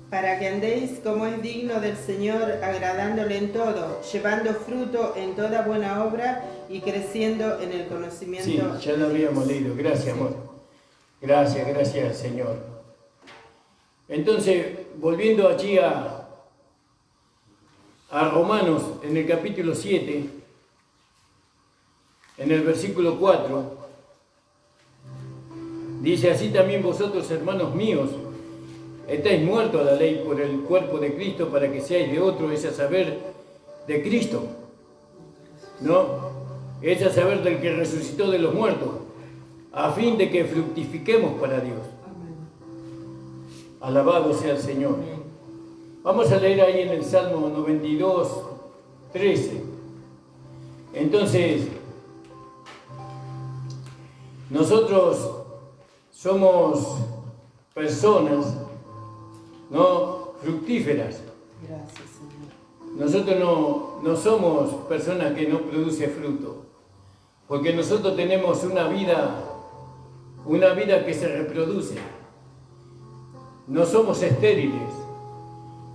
Para que andéis como es digno del Señor, agradándole en todo, llevando fruto en toda buena obra y creciendo en el conocimiento. Sí, ya lo habíamos leído. Gracias, amor. Gracias, Señor. Entonces, volviendo allí a Romanos, en el capítulo 7, en el versículo 4, dice: así también vosotros, hermanos míos, estáis muertos a la ley por el cuerpo de Cristo, para que seáis de otro, es a saber, de Cristo, ¿no? Es a saber del que resucitó de los muertos, a fin de que fructifiquemos para Dios. Alabado sea el Señor. Vamos a leer ahí en el Salmo 92, 13. Entonces, nosotros somos personas, ¿no?, fructíferas. Gracias, Señor. Nosotros no somos personas que no producen fruto, porque nosotros tenemos una vida que se reproduce. No somos estériles,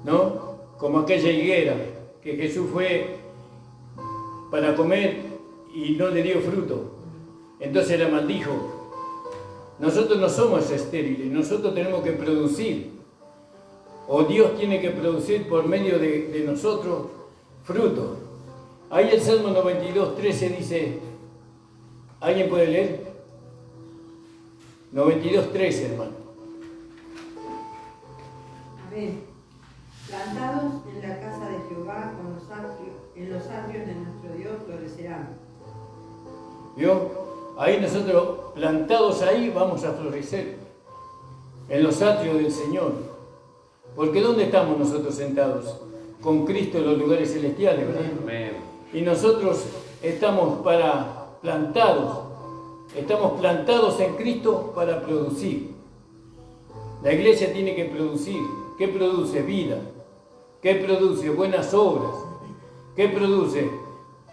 ¿no? Como aquella higuera que Jesús fue para comer y no le dio fruto, entonces la maldijo. Nosotros no somos estériles, nosotros tenemos que producir, o Dios tiene que producir por medio de nosotros fruto. Ahí el Salmo 92, 13 dice, ¿alguien puede leer? 92, 13, hermano. Amén. Plantados en la casa de Jehová, en los atrios de nuestro Dios florecerán. ¿Vio? Ahí nosotros, plantados ahí, vamos a florecer. En los atrios del Señor. Porque ¿dónde estamos nosotros sentados? Con Cristo en los lugares celestiales, ¿verdad? Amén. Y nosotros estamos plantados en Cristo para producir. La iglesia tiene que producir. ¿Qué produce? Vida. ¿Qué produce? Buenas obras. ¿Qué produce?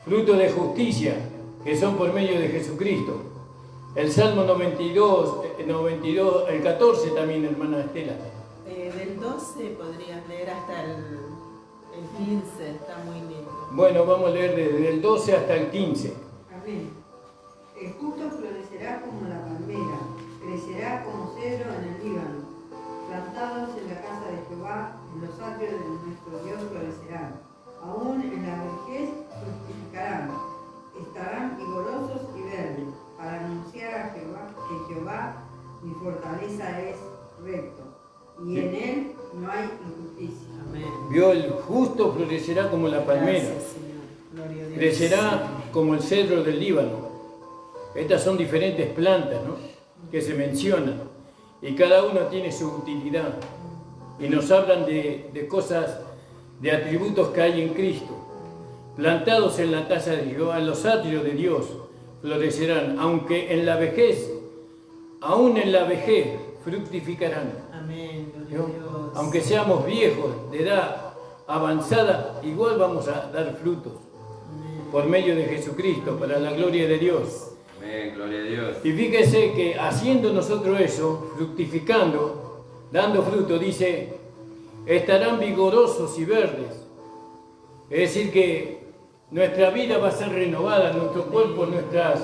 Fruto de justicia, que son por medio de Jesucristo. El Salmo 92, el 14 también, hermana Estela. Del 12 podrías leer hasta el 15, está muy lindo. Bueno, vamos a leer desde el 12 hasta el 15. Amén. El justo florecerá como la palmera, crecerá como cedro en el Líbano. Plantados en la casa de Jehová, en los atrios de nuestro Dios florecerán. Aún en la vejez fructificarán, estarán vigorosos y verdes, para anunciar a Jehová que Jehová, mi fortaleza, es recto, y en él no hay injusticia. Amén. Vio, el justo florecerá como la palmera, Gracias, Señor. Gloria a Dios. crecerá como el cedro del Líbano. Estas son diferentes plantas, ¿no?, que se mencionan, y cada uno tiene su utilidad, y nos hablan de cosas, de atributos que hay en Cristo. Plantados en la casa de Jehová, en los atrios de Dios, florecerán, aunque en la vejez, aún en la vejez, fructificarán. Amén. Gloria ¿No? a Dios. Aunque seamos viejos de edad, avanzada, igual vamos a dar frutos por medio de Jesucristo, para la gloria de Dios. Amén, gloria a Dios. Y fíjese que haciendo nosotros eso, fructificando, dando fruto, dice, estarán vigorosos y verdes. Es decir que nuestra vida va a ser renovada, nuestro cuerpo, nuestras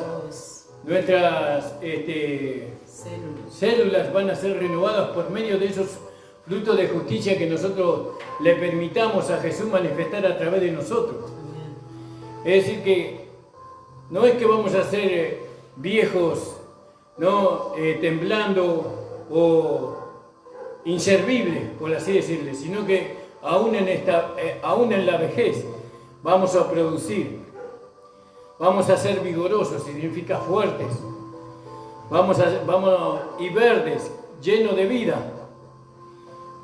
células van a ser renovadas por medio de esos frutos de justicia que nosotros le permitamos a Jesús manifestar a través de nosotros. Es decir que no es que vamos a ser viejos, ¿no? Temblando o inservibles, por así decirle, sino que aún en la vejez vamos a producir, vamos a ser vigorosos, significa fuertes, vamos y verdes, llenos de vida,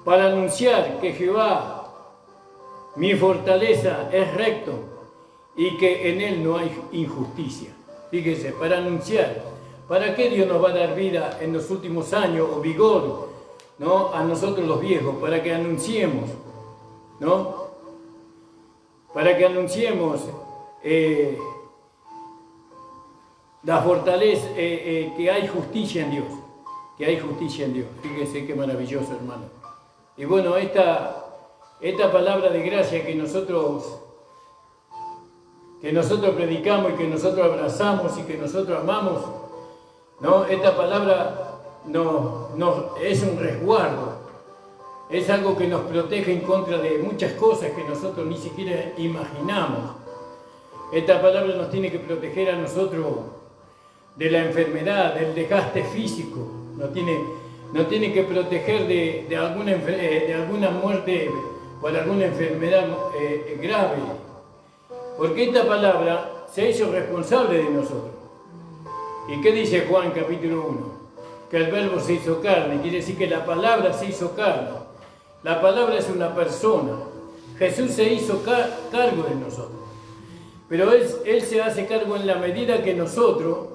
para anunciar que Jehová, mi fortaleza, es recto y que en él no hay injusticia. Fíjese, para anunciar, ¿para qué Dios nos va a dar vida en los últimos años o vigor, ¿no? A nosotros los viejos, para que anunciemos, ¿no? Para que anunciemos la fortaleza, que hay justicia en Dios, que hay justicia en Dios. Fíjese qué maravilloso, hermano. Y bueno, esta palabra de gracia que nosotros predicamos y que nosotros abrazamos y que nosotros amamos, ¿no? Esta palabra es un resguardo, es algo que nos protege en contra de muchas cosas que nosotros ni siquiera imaginamos. Esta palabra nos tiene que proteger a nosotros de la enfermedad, del desgaste físico, nos tiene que proteger de alguna muerte por alguna enfermedad grave. Porque esta palabra se hizo responsable de nosotros. ¿Y qué dice Juan capítulo 1? Que el verbo se hizo carne, quiere decir que la palabra se hizo carne. La palabra es una persona. Jesús se hizo cargo de nosotros. Pero Él se hace cargo en la medida que nosotros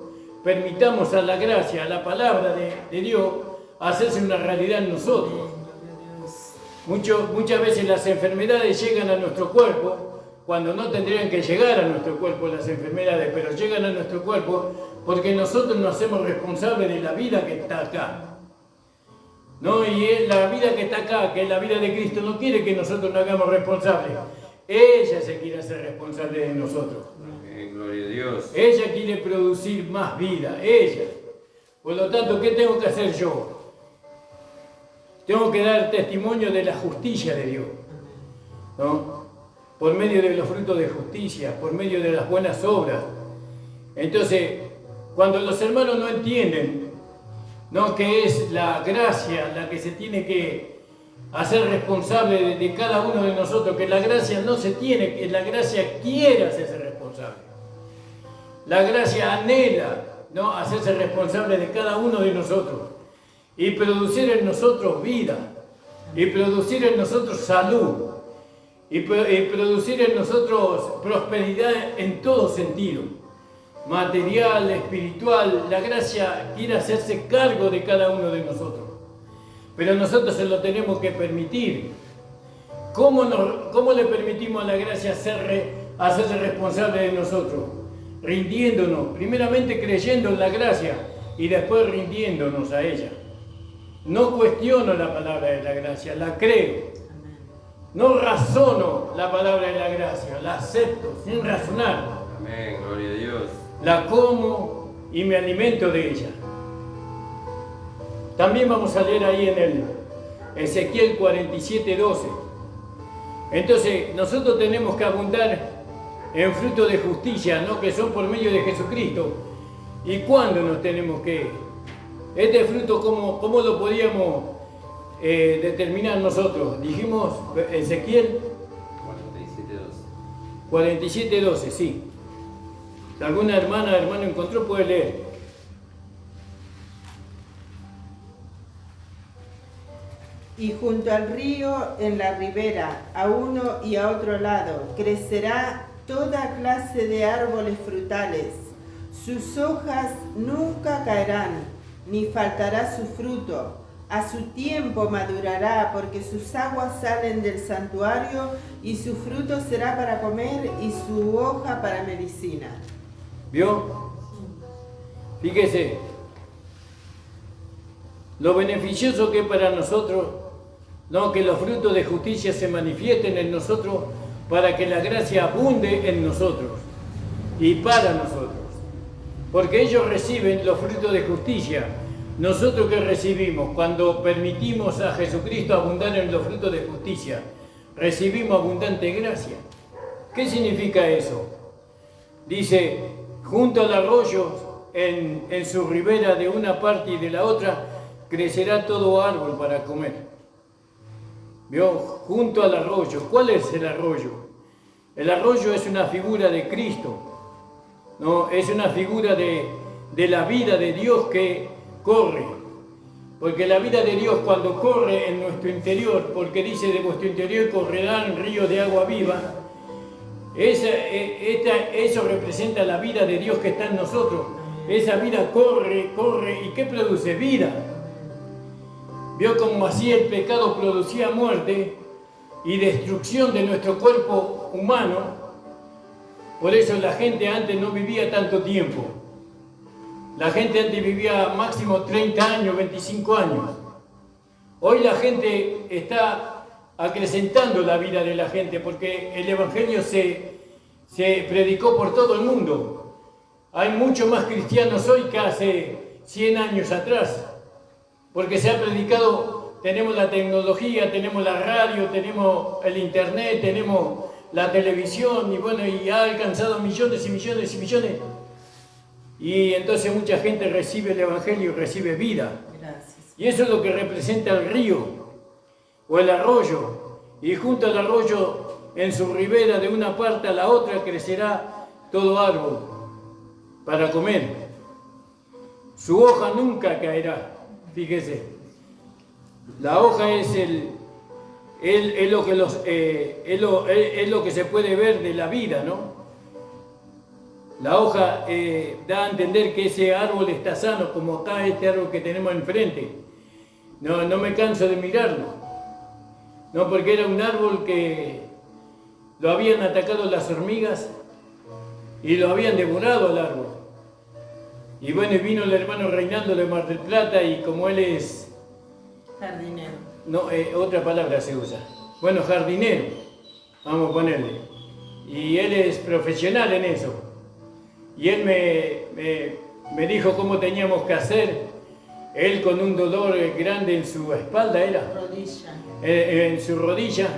permitamos a la gracia, a la palabra de Dios, hacerse una realidad en nosotros. Muchas veces las enfermedades llegan a nuestro cuerpo cuando no tendrían que llegar a nuestro cuerpo las enfermedades, pero llegan a nuestro cuerpo porque nosotros nos hacemos responsables de la vida que está acá. ¿No? Y la vida que está acá, que es la vida de Cristo, no quiere que nosotros nos hagamos responsables. Ella se quiere hacer responsable de nosotros. Gloria a Dios. Ella quiere producir más vida, ella. Por lo tanto, ¿qué tengo que hacer yo? Tengo que dar testimonio de la justicia de Dios, ¿no? Por medio de los frutos de justicia, por medio de las buenas obras. Entonces, cuando los hermanos no entienden, ¿no?, que es la gracia la que se tiene que hacer responsable de cada uno de nosotros, que la gracia no se tiene, que la gracia quiere hacerse responsable. La gracia anhela, ¿no?, hacerse responsable de cada uno de nosotros y producir en nosotros vida, y producir en nosotros salud, y producir en nosotros prosperidad en todo sentido, material, espiritual. La gracia quiere hacerse cargo de cada uno de nosotros, pero nosotros se lo tenemos que permitir. ¿Cómo le permitimos a la gracia hacerse responsable de nosotros? Rindiéndonos, primeramente creyendo en la gracia y después rindiéndonos a ella. No cuestiono la palabra de la gracia, la creo. No razono la palabra de la gracia, la acepto sin razonar. Amén, gloria a Dios. La como y me alimento de ella. También vamos a leer ahí en el Ezequiel 47:12. Entonces, nosotros tenemos que abundar en frutos de justicia, ¿no?, que son por medio de Jesucristo. ¿Y cuándo nos tenemos que? Este fruto, ¿cómo lo podíamos determinar nosotros? Dijimos Ezequiel 47:12, sí. Si alguna hermano encontró, puede leer. Y junto al río, en la ribera, a uno y a otro lado, crecerá toda clase de árboles frutales. Sus hojas nunca caerán, ni faltará su fruto, A su tiempo madurará, porque sus aguas salen del santuario, y su fruto será para comer, y su hoja para medicina. ¿Vio? Fíjese, lo beneficioso que es para nosotros, no, que los frutos de justicia se manifiesten en nosotros, para que la gracia abunde en nosotros y para nosotros. Porque ellos reciben los frutos de justicia. Nosotros que recibimos, cuando permitimos a Jesucristo abundar en los frutos de justicia, recibimos abundante gracia. ¿Qué significa eso? Dice, junto al arroyo, en su ribera de una parte y de la otra, crecerá todo árbol para comer. ¿Vio? Junto al arroyo. ¿Cuál es el arroyo? El arroyo es una figura de Cristo, ¿no? Es una figura de la vida de Dios que corre. Porque la vida de Dios cuando corre en nuestro interior, porque dice de vuestro interior correrán ríos de agua viva, eso representa la vida de Dios que está en nosotros. Esa vida corre, ¿y qué produce? Vida. Vio como así el pecado producía muerte y destrucción de nuestro cuerpo humano. Por eso la gente antes no vivía tanto tiempo. La gente antes vivía máximo 30 años, 25 años. Hoy la gente está acrecentando la vida de la gente porque el Evangelio se predicó por todo el mundo. Hay mucho más cristianos hoy que hace 100 años atrás. Porque se ha predicado, tenemos la tecnología, tenemos la radio, tenemos el internet, tenemos la televisión y bueno, y ha alcanzado millones y millones y millones. Y entonces mucha gente recibe el Evangelio y recibe vida. Gracias. Y eso es lo que representa el río o el arroyo. Y junto al arroyo, en su ribera de una parte a la otra, crecerá todo árbol para comer. Su hoja nunca caerá. Fíjese, la hoja es lo que se puede ver de la vida, ¿no? La hoja da a entender que ese árbol está sano, como está este árbol que tenemos enfrente. No me canso de mirarlo, no, porque era un árbol que lo habían atacado las hormigas y lo habían devorado al árbol. Y bueno, vino el hermano Reinaldo de Mar del Plata y como él es... Jardinero. No, otra palabra se usa. Bueno, jardinero, vamos a ponerle. Y él es profesional en eso. Y él me dijo cómo teníamos que hacer. Él con un dolor grande en su espalda era. Rodilla. En su rodilla.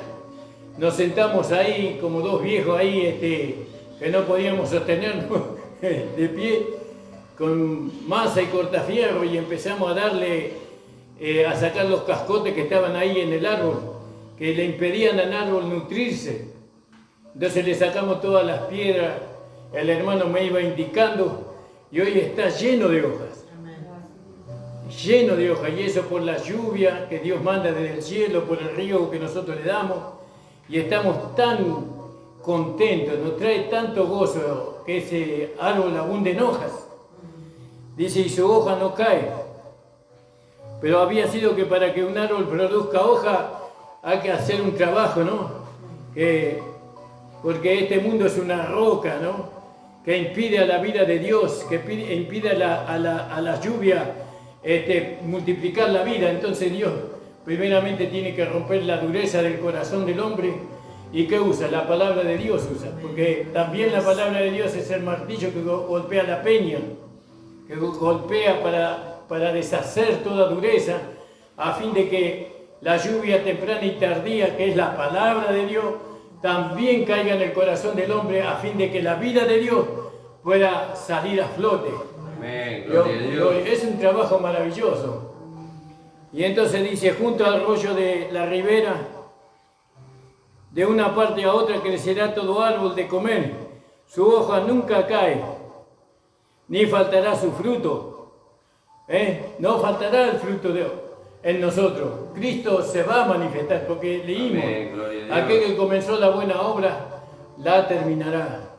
Nos sentamos ahí como dos viejos ahí que no podíamos sostenernos de pie, con masa y cortafierro, y empezamos a darle, a sacar los cascotes que estaban ahí en el árbol, que le impedían al árbol nutrirse. Entonces le sacamos todas las piedras, el hermano me iba indicando, y hoy está lleno de hojas. Lleno de hojas, y eso por la lluvia que Dios manda desde el cielo, por el río que nosotros le damos, y estamos tan contentos, nos trae tanto gozo que ese árbol abunde en hojas. Dice, y su hoja no cae. Pero había sido que para que un árbol produzca hoja hay que hacer un trabajo, ¿no? Porque este mundo es una roca, ¿no? Que impide a la vida de Dios, que impide a la lluvia multiplicar la vida. Entonces Dios primeramente tiene que romper la dureza del corazón del hombre. ¿Y qué usa? La palabra de Dios usa. Porque también la palabra de Dios es el martillo que golpea la peña, que golpea para deshacer toda dureza, a fin de que la lluvia temprana y tardía, que es la palabra de Dios, también caiga en el corazón del hombre, a fin de que la vida de Dios pueda salir a flote. Amén, gloria a Dios. Es un trabajo maravilloso. Y entonces dice, junto al arroyo de la ribera, de una parte a otra crecerá todo árbol de comer, su hoja nunca cae, ni faltará su fruto. No faltará el fruto en nosotros. Cristo se va a manifestar, porque leímos, Amén, gloria a Dios. aquel que comenzó la buena obra, la terminará.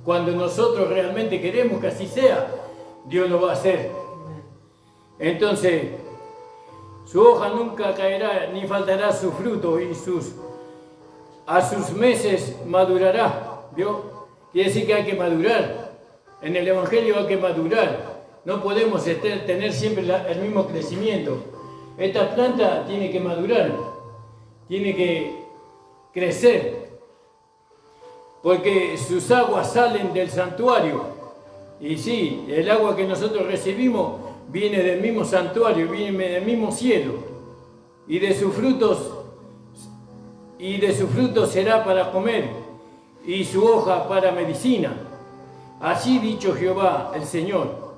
Cuando nosotros realmente queremos que así sea, Dios lo va a hacer. Entonces, Su hoja nunca caerá, ni faltará su fruto, y a sus meses madurará. ¿Vio? Quiere decir que hay que madurar. En el Evangelio hay que madurar. No podemos tener siempre el mismo crecimiento. Esta planta tiene que madurar, tiene que crecer, porque sus aguas salen del santuario. Y sí, el agua que nosotros recibimos viene del mismo santuario, viene del mismo cielo, y de sus frutos será para comer, y su hoja para medicina. Así dicho Jehová, el Señor.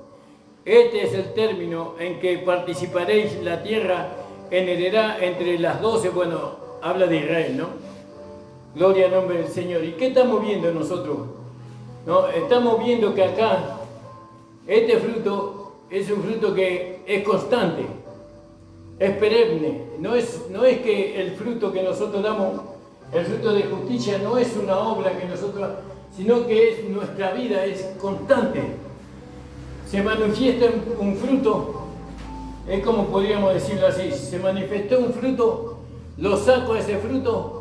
Este es el término en que participaréis la tierra en heredad entre las 12, bueno, habla de Israel, ¿no? Gloria al nombre del Señor. ¿Y qué estamos viendo nosotros? ¿No? Estamos viendo que acá este fruto es un fruto que es constante, es perenne. No es que el fruto que nosotros damos, el fruto de justicia, no es una obra que nosotros, sino que es nuestra vida, es constante. Se manifiesta un fruto, es como podríamos decirlo así, se manifestó un fruto, lo saco a ese fruto,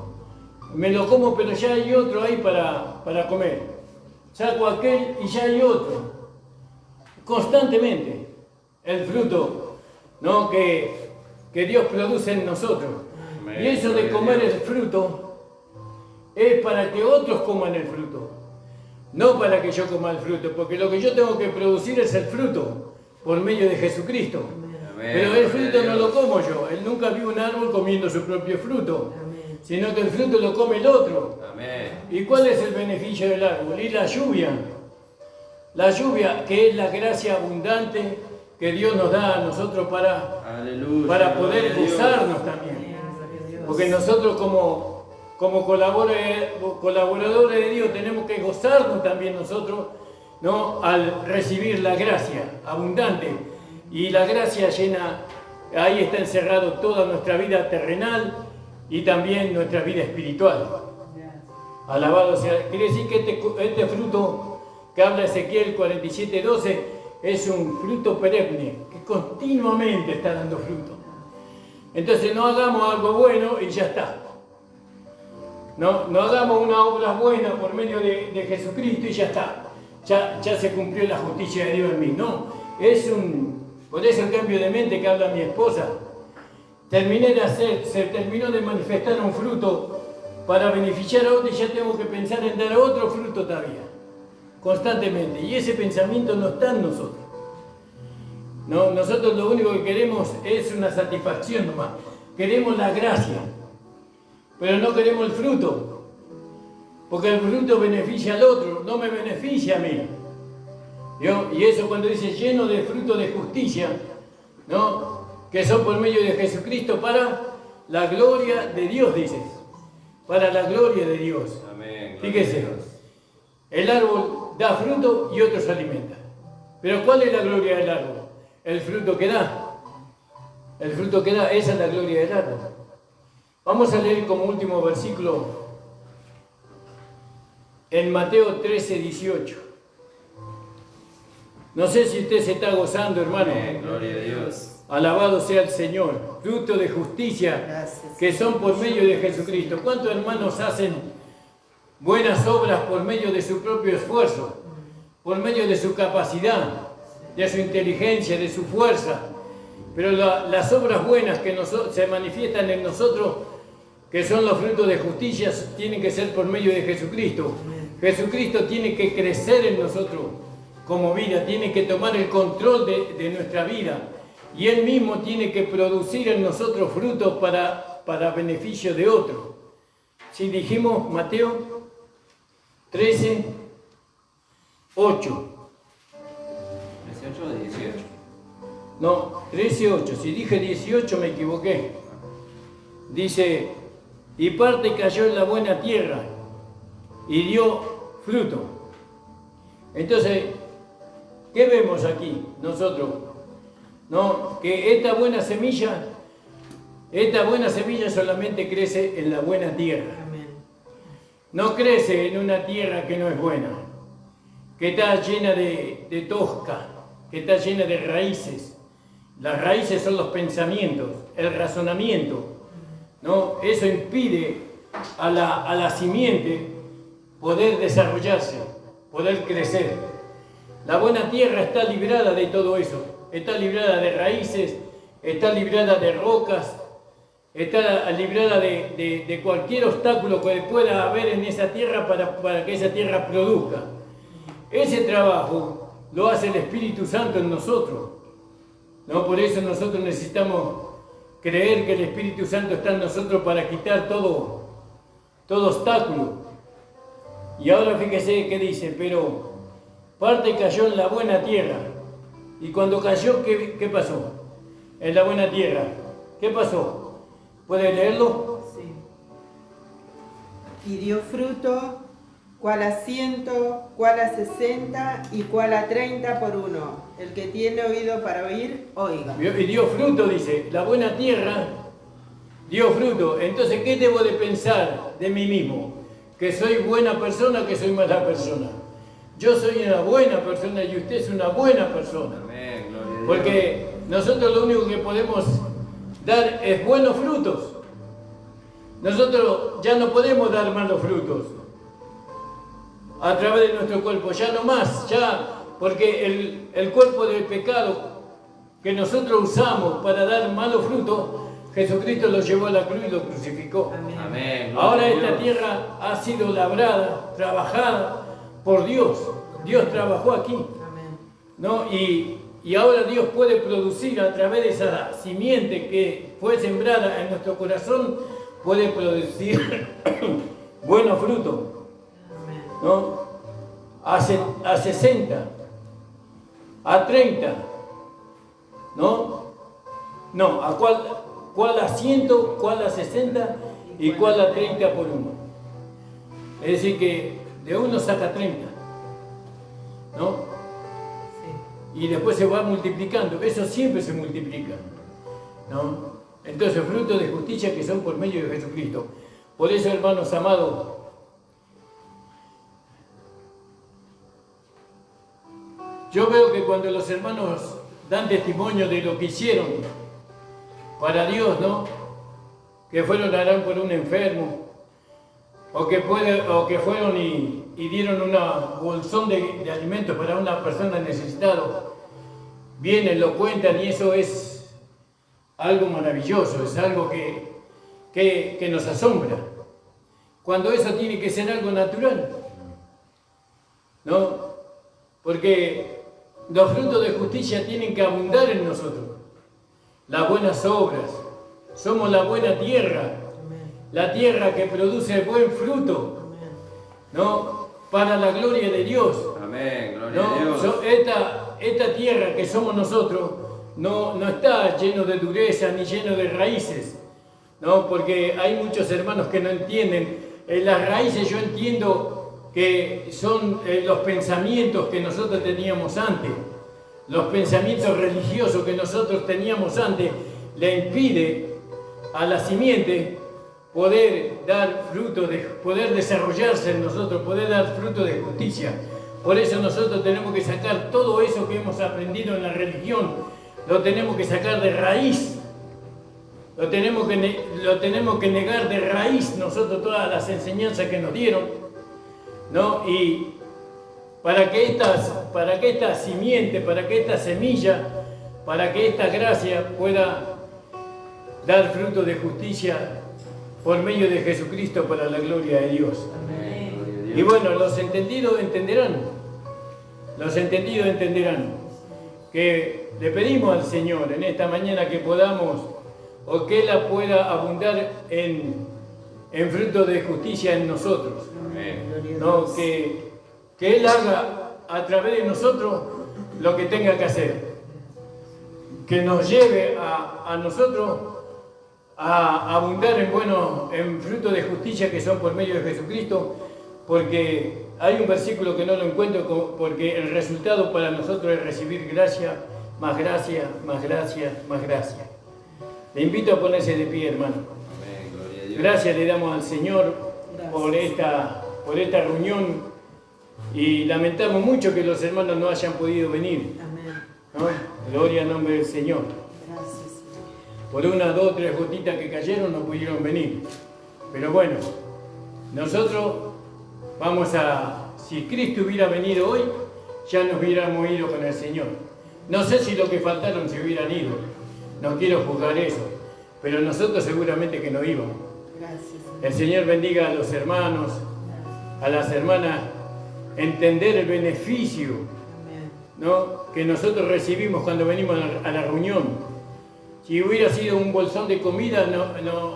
me lo como, pero ya hay otro ahí para comer. Saco aquel y ya hay otro. Constantemente el fruto, ¿no? que Dios produce en nosotros. Y eso de comer el fruto es para que otros coman el fruto, no para que yo coma el fruto, porque lo que yo tengo que producir es el fruto por medio de Jesucristo. Pero el fruto no lo como yo. Él nunca vio un árbol comiendo su propio fruto, sino que el fruto lo come el otro. ¿Y cuál es el beneficio del árbol? Y la lluvia. La lluvia, que es la gracia abundante que Dios nos da a nosotros para poder gozarnos también. Porque nosotros como colaboradores de Dios tenemos que gozarnos también nosotros, ¿no? Al recibir la gracia abundante. Y la gracia llena, ahí está encerrado toda nuestra vida terrenal y también nuestra vida espiritual. Alabado sea. Quiere decir que este fruto que habla Ezequiel 47:12 es un fruto perenne, que continuamente está dando fruto. Entonces no hagamos algo bueno y ya está. No hagamos una obra buena por medio de Jesucristo y ya está. Ya se cumplió la justicia de Dios en mí. No, por eso el cambio de mente que habla mi esposa. Se terminó de manifestar un fruto para beneficiar a otro y ya tengo que pensar en dar otro fruto todavía. Constantemente, y ese pensamiento no está en nosotros. No, nosotros lo único que queremos es una satisfacción nomás. Queremos la gracia, pero no queremos el fruto, porque el fruto beneficia al otro, no me beneficia a mí. Y eso cuando dice lleno de fruto de justicia, ¿no? Que son por medio de Jesucristo para la gloria de Dios, dice. Para la gloria de Dios. Amén. Fíjese, el árbol da fruto y otro se alimenta. Pero ¿cuál es la gloria del árbol? El fruto que da. El fruto que da, esa es la gloria del árbol. Vamos a leer como último versículo en Mateo 13:18. No sé si usted se está gozando, hermano. Amén. Gloria a Dios. Alabado sea el Señor. Fruto de justicia que son por medio de Jesucristo. ¿Cuántos hermanos hacen buenas obras por medio de su propio esfuerzo? Por medio de su capacidad, de su inteligencia, de su fuerza. Pero las obras buenas que se manifiestan en nosotros, que son los frutos de justicia, tienen que ser por medio de Jesucristo. Jesucristo tiene que crecer en nosotros como vida, tiene que tomar el control de nuestra vida. Y Él mismo tiene que producir en nosotros frutos para beneficio de otro. Si dijimos Mateo 13:8. 18 o 18. No, 13:8. Si dije 18 me equivoqué. Dice, y parte cayó en la buena tierra y dio fruto. Entonces, ¿qué vemos aquí nosotros? ¿No? Que esta buena semilla solamente crece en la buena tierra. No crece en una tierra que no es buena, que está llena de tosca, que está llena de raíces, Las raíces son los pensamientos, el razonamiento, ¿no? Eso impide a la simiente poder desarrollarse, poder crecer. La buena tierra está librada de todo eso, está librada de raíces, está librada de rocas, está librada de cualquier obstáculo que pueda haber en esa tierra para que esa tierra produzca. Ese trabajo lo hace el Espíritu Santo en nosotros, ¿no? Por eso nosotros necesitamos creer que el Espíritu Santo está en nosotros para quitar todo obstáculo. Y ahora fíjese que dice, pero parte cayó en la buena tierra. Y cuando cayó, ¿qué pasó? En la buena tierra, ¿qué pasó? ¿Puede leerlo? Sí. Y dio fruto, cual a 100, cual a 60 y cual a 30 por uno. El que tiene oído para oír, oiga. Y dio fruto, dice, la buena tierra dio fruto. Entonces, ¿qué debo de pensar de mí mismo? ¿Que soy buena persona o que soy mala persona? Yo soy una buena persona y usted es una buena persona. Amén, gloria a Dios. Porque nosotros lo único que podemos dar es buenos frutos. Nosotros ya no podemos dar malos frutos a través de nuestro cuerpo, ya no más, ya, porque el cuerpo del pecado que nosotros usamos para dar malos frutos, Jesucristo lo llevó a la cruz y lo crucificó. Amén. Ahora esta tierra ha sido labrada, trabajada por Dios. Dios trabajó aquí, ¿no? Y ahora Dios puede producir a través de esa simiente que fue sembrada en nuestro corazón, puede producir buenos frutos, ¿no? A 60, a 30, ¿no? No, a cuál a 100, cuál a 60 y cuál a 30 por uno. Es decir, que de uno saca 30, ¿no? Y después se va multiplicando, eso siempre se multiplica, ¿no? Entonces, frutos de justicia que son por medio de Jesucristo. Por eso, hermanos amados, yo veo que cuando los hermanos dan testimonio de lo que hicieron para Dios, ¿no? Que fueron a orar por un enfermo, o que fueron y dieron una bolsón de alimentos para una persona necesitada, vienen, lo cuentan y eso es algo maravilloso, es algo que nos asombra. Cuando eso tiene que ser algo natural, ¿no? Porque los frutos de justicia tienen que abundar en nosotros. Las buenas obras, somos la buena tierra, la tierra que produce buen fruto, ¿no? Para la gloria de Dios. Amén, gloria ¿No? a Dios. Esta tierra que somos nosotros no está lleno de dureza ni lleno de raíces, ¿no? Porque hay muchos hermanos que no entienden. Las raíces yo entiendo que son los pensamientos que nosotros teníamos antes. Los pensamientos religiosos que nosotros teníamos antes le impide a la simiente poder dar fruto, poder desarrollarse en nosotros, poder dar fruto de justicia. Por eso nosotros tenemos que sacar todo eso que hemos aprendido en la religión, lo tenemos que sacar de raíz, lo tenemos que negar de raíz nosotros todas las enseñanzas que nos dieron, ¿no? Y para que esta simiente, para que esta semilla, para que esta gracia pueda dar fruto de justicia por medio de Jesucristo para la gloria de Dios. Amén. Y bueno, los entendidos entenderán que le pedimos al Señor en esta mañana que podamos, o que Él pueda abundar en fruto de justicia en nosotros. Amén. ¿No? Que Él haga a través de nosotros lo que tenga que hacer. Que nos lleve a nosotros a abundar en fruto de justicia que son por medio de Jesucristo, porque hay un versículo que no lo encuentro, porque el resultado para nosotros es recibir gracia, más gracia, más gracia, más gracia. Le invito a ponerse de pie, hermano. Amén, gloria a Dios. Gracias le damos al Señor por esta reunión y lamentamos mucho que los hermanos no hayan podido venir, ¿no? Gloria al nombre del Señor. Gracias, Señor. Por una, dos, tres gotitas que cayeron no pudieron venir. Pero bueno, nosotros vamos a, si Cristo hubiera venido hoy, ya nos hubiéramos ido con el Señor. No sé si los que faltaron se hubieran ido, no quiero juzgar eso, pero nosotros seguramente que no íbamos. Gracias, Señor. El Señor bendiga a los hermanos, a las hermanas, entender el beneficio, Amén. ¿no?, que nosotros recibimos cuando venimos a la reunión. Si hubiera sido un bolsón de comida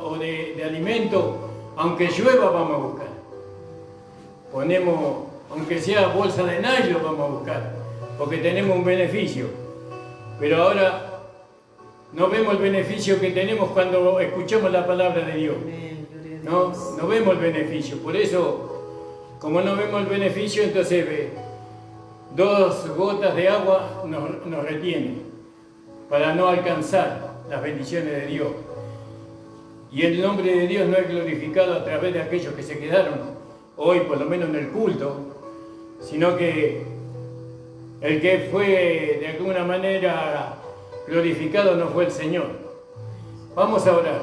o de alimento, aunque llueva vamos a buscar. Ponemos, aunque sea bolsa de nylon vamos a buscar, porque tenemos un beneficio. Pero ahora no vemos el beneficio que tenemos cuando escuchamos la palabra de Dios. Amén. Gloria a Dios. No vemos el beneficio. Por eso, como no vemos el beneficio, entonces 2 gotas de agua nos retienen para no alcanzar las bendiciones de Dios. Y el nombre de Dios no es glorificado a través de aquellos que se quedaron hoy, por lo menos en el culto, sino que el que fue de alguna manera glorificado no fue el Señor. Vamos a orar.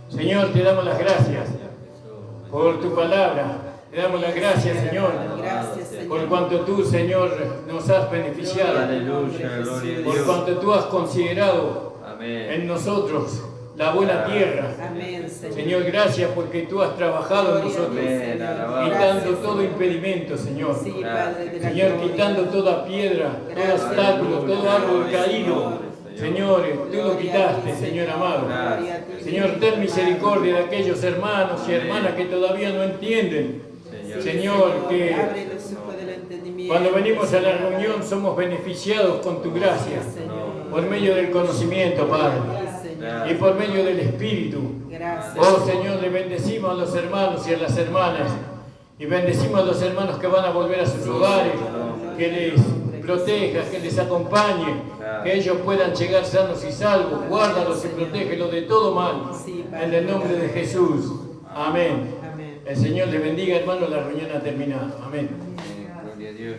Señor, te damos las gracias por tu palabra. Te damos las gracias, Señor, Gracias, Señor. por cuanto tú, Señor, nos has beneficiado, Aleluya, gloria a por Dios. cuanto tú has considerado Amén. en nosotros la buena tierra. Amén, Señor. Señor, gracias porque tú has trabajado en Gloria a nosotros, Dios, Amén, Señor. alabado. quitando Gracias, todo Señor. impedimento, Señor. Sí, Padre de la Señor, gloria. quitando toda piedra, todo Gracias. obstáculo, todo árbol Gloria a caído. Dios. Señor, tú lo quitaste, Señor amado. Gloria a ti. Señor, ten misericordia de aquellos hermanos y hermanas que todavía no entienden. Señor. Señor, que abre los ojos del entendimiento. cuando venimos a la reunión somos beneficiados con tu gracia, por medio del conocimiento, Padre, y por medio del Espíritu. Gracias. Oh Señor, le bendecimos a los hermanos y a las hermanas, y bendecimos a los hermanos que van a volver a sus hogares, que les proteja, que les acompañe, que ellos puedan llegar sanos y salvos. Guárdalos y protégelos de todo mal, en el nombre de Jesús. Amén. Amén. El Señor le bendiga, hermano, la reunión ha terminado. Amén. Gloria a Dios.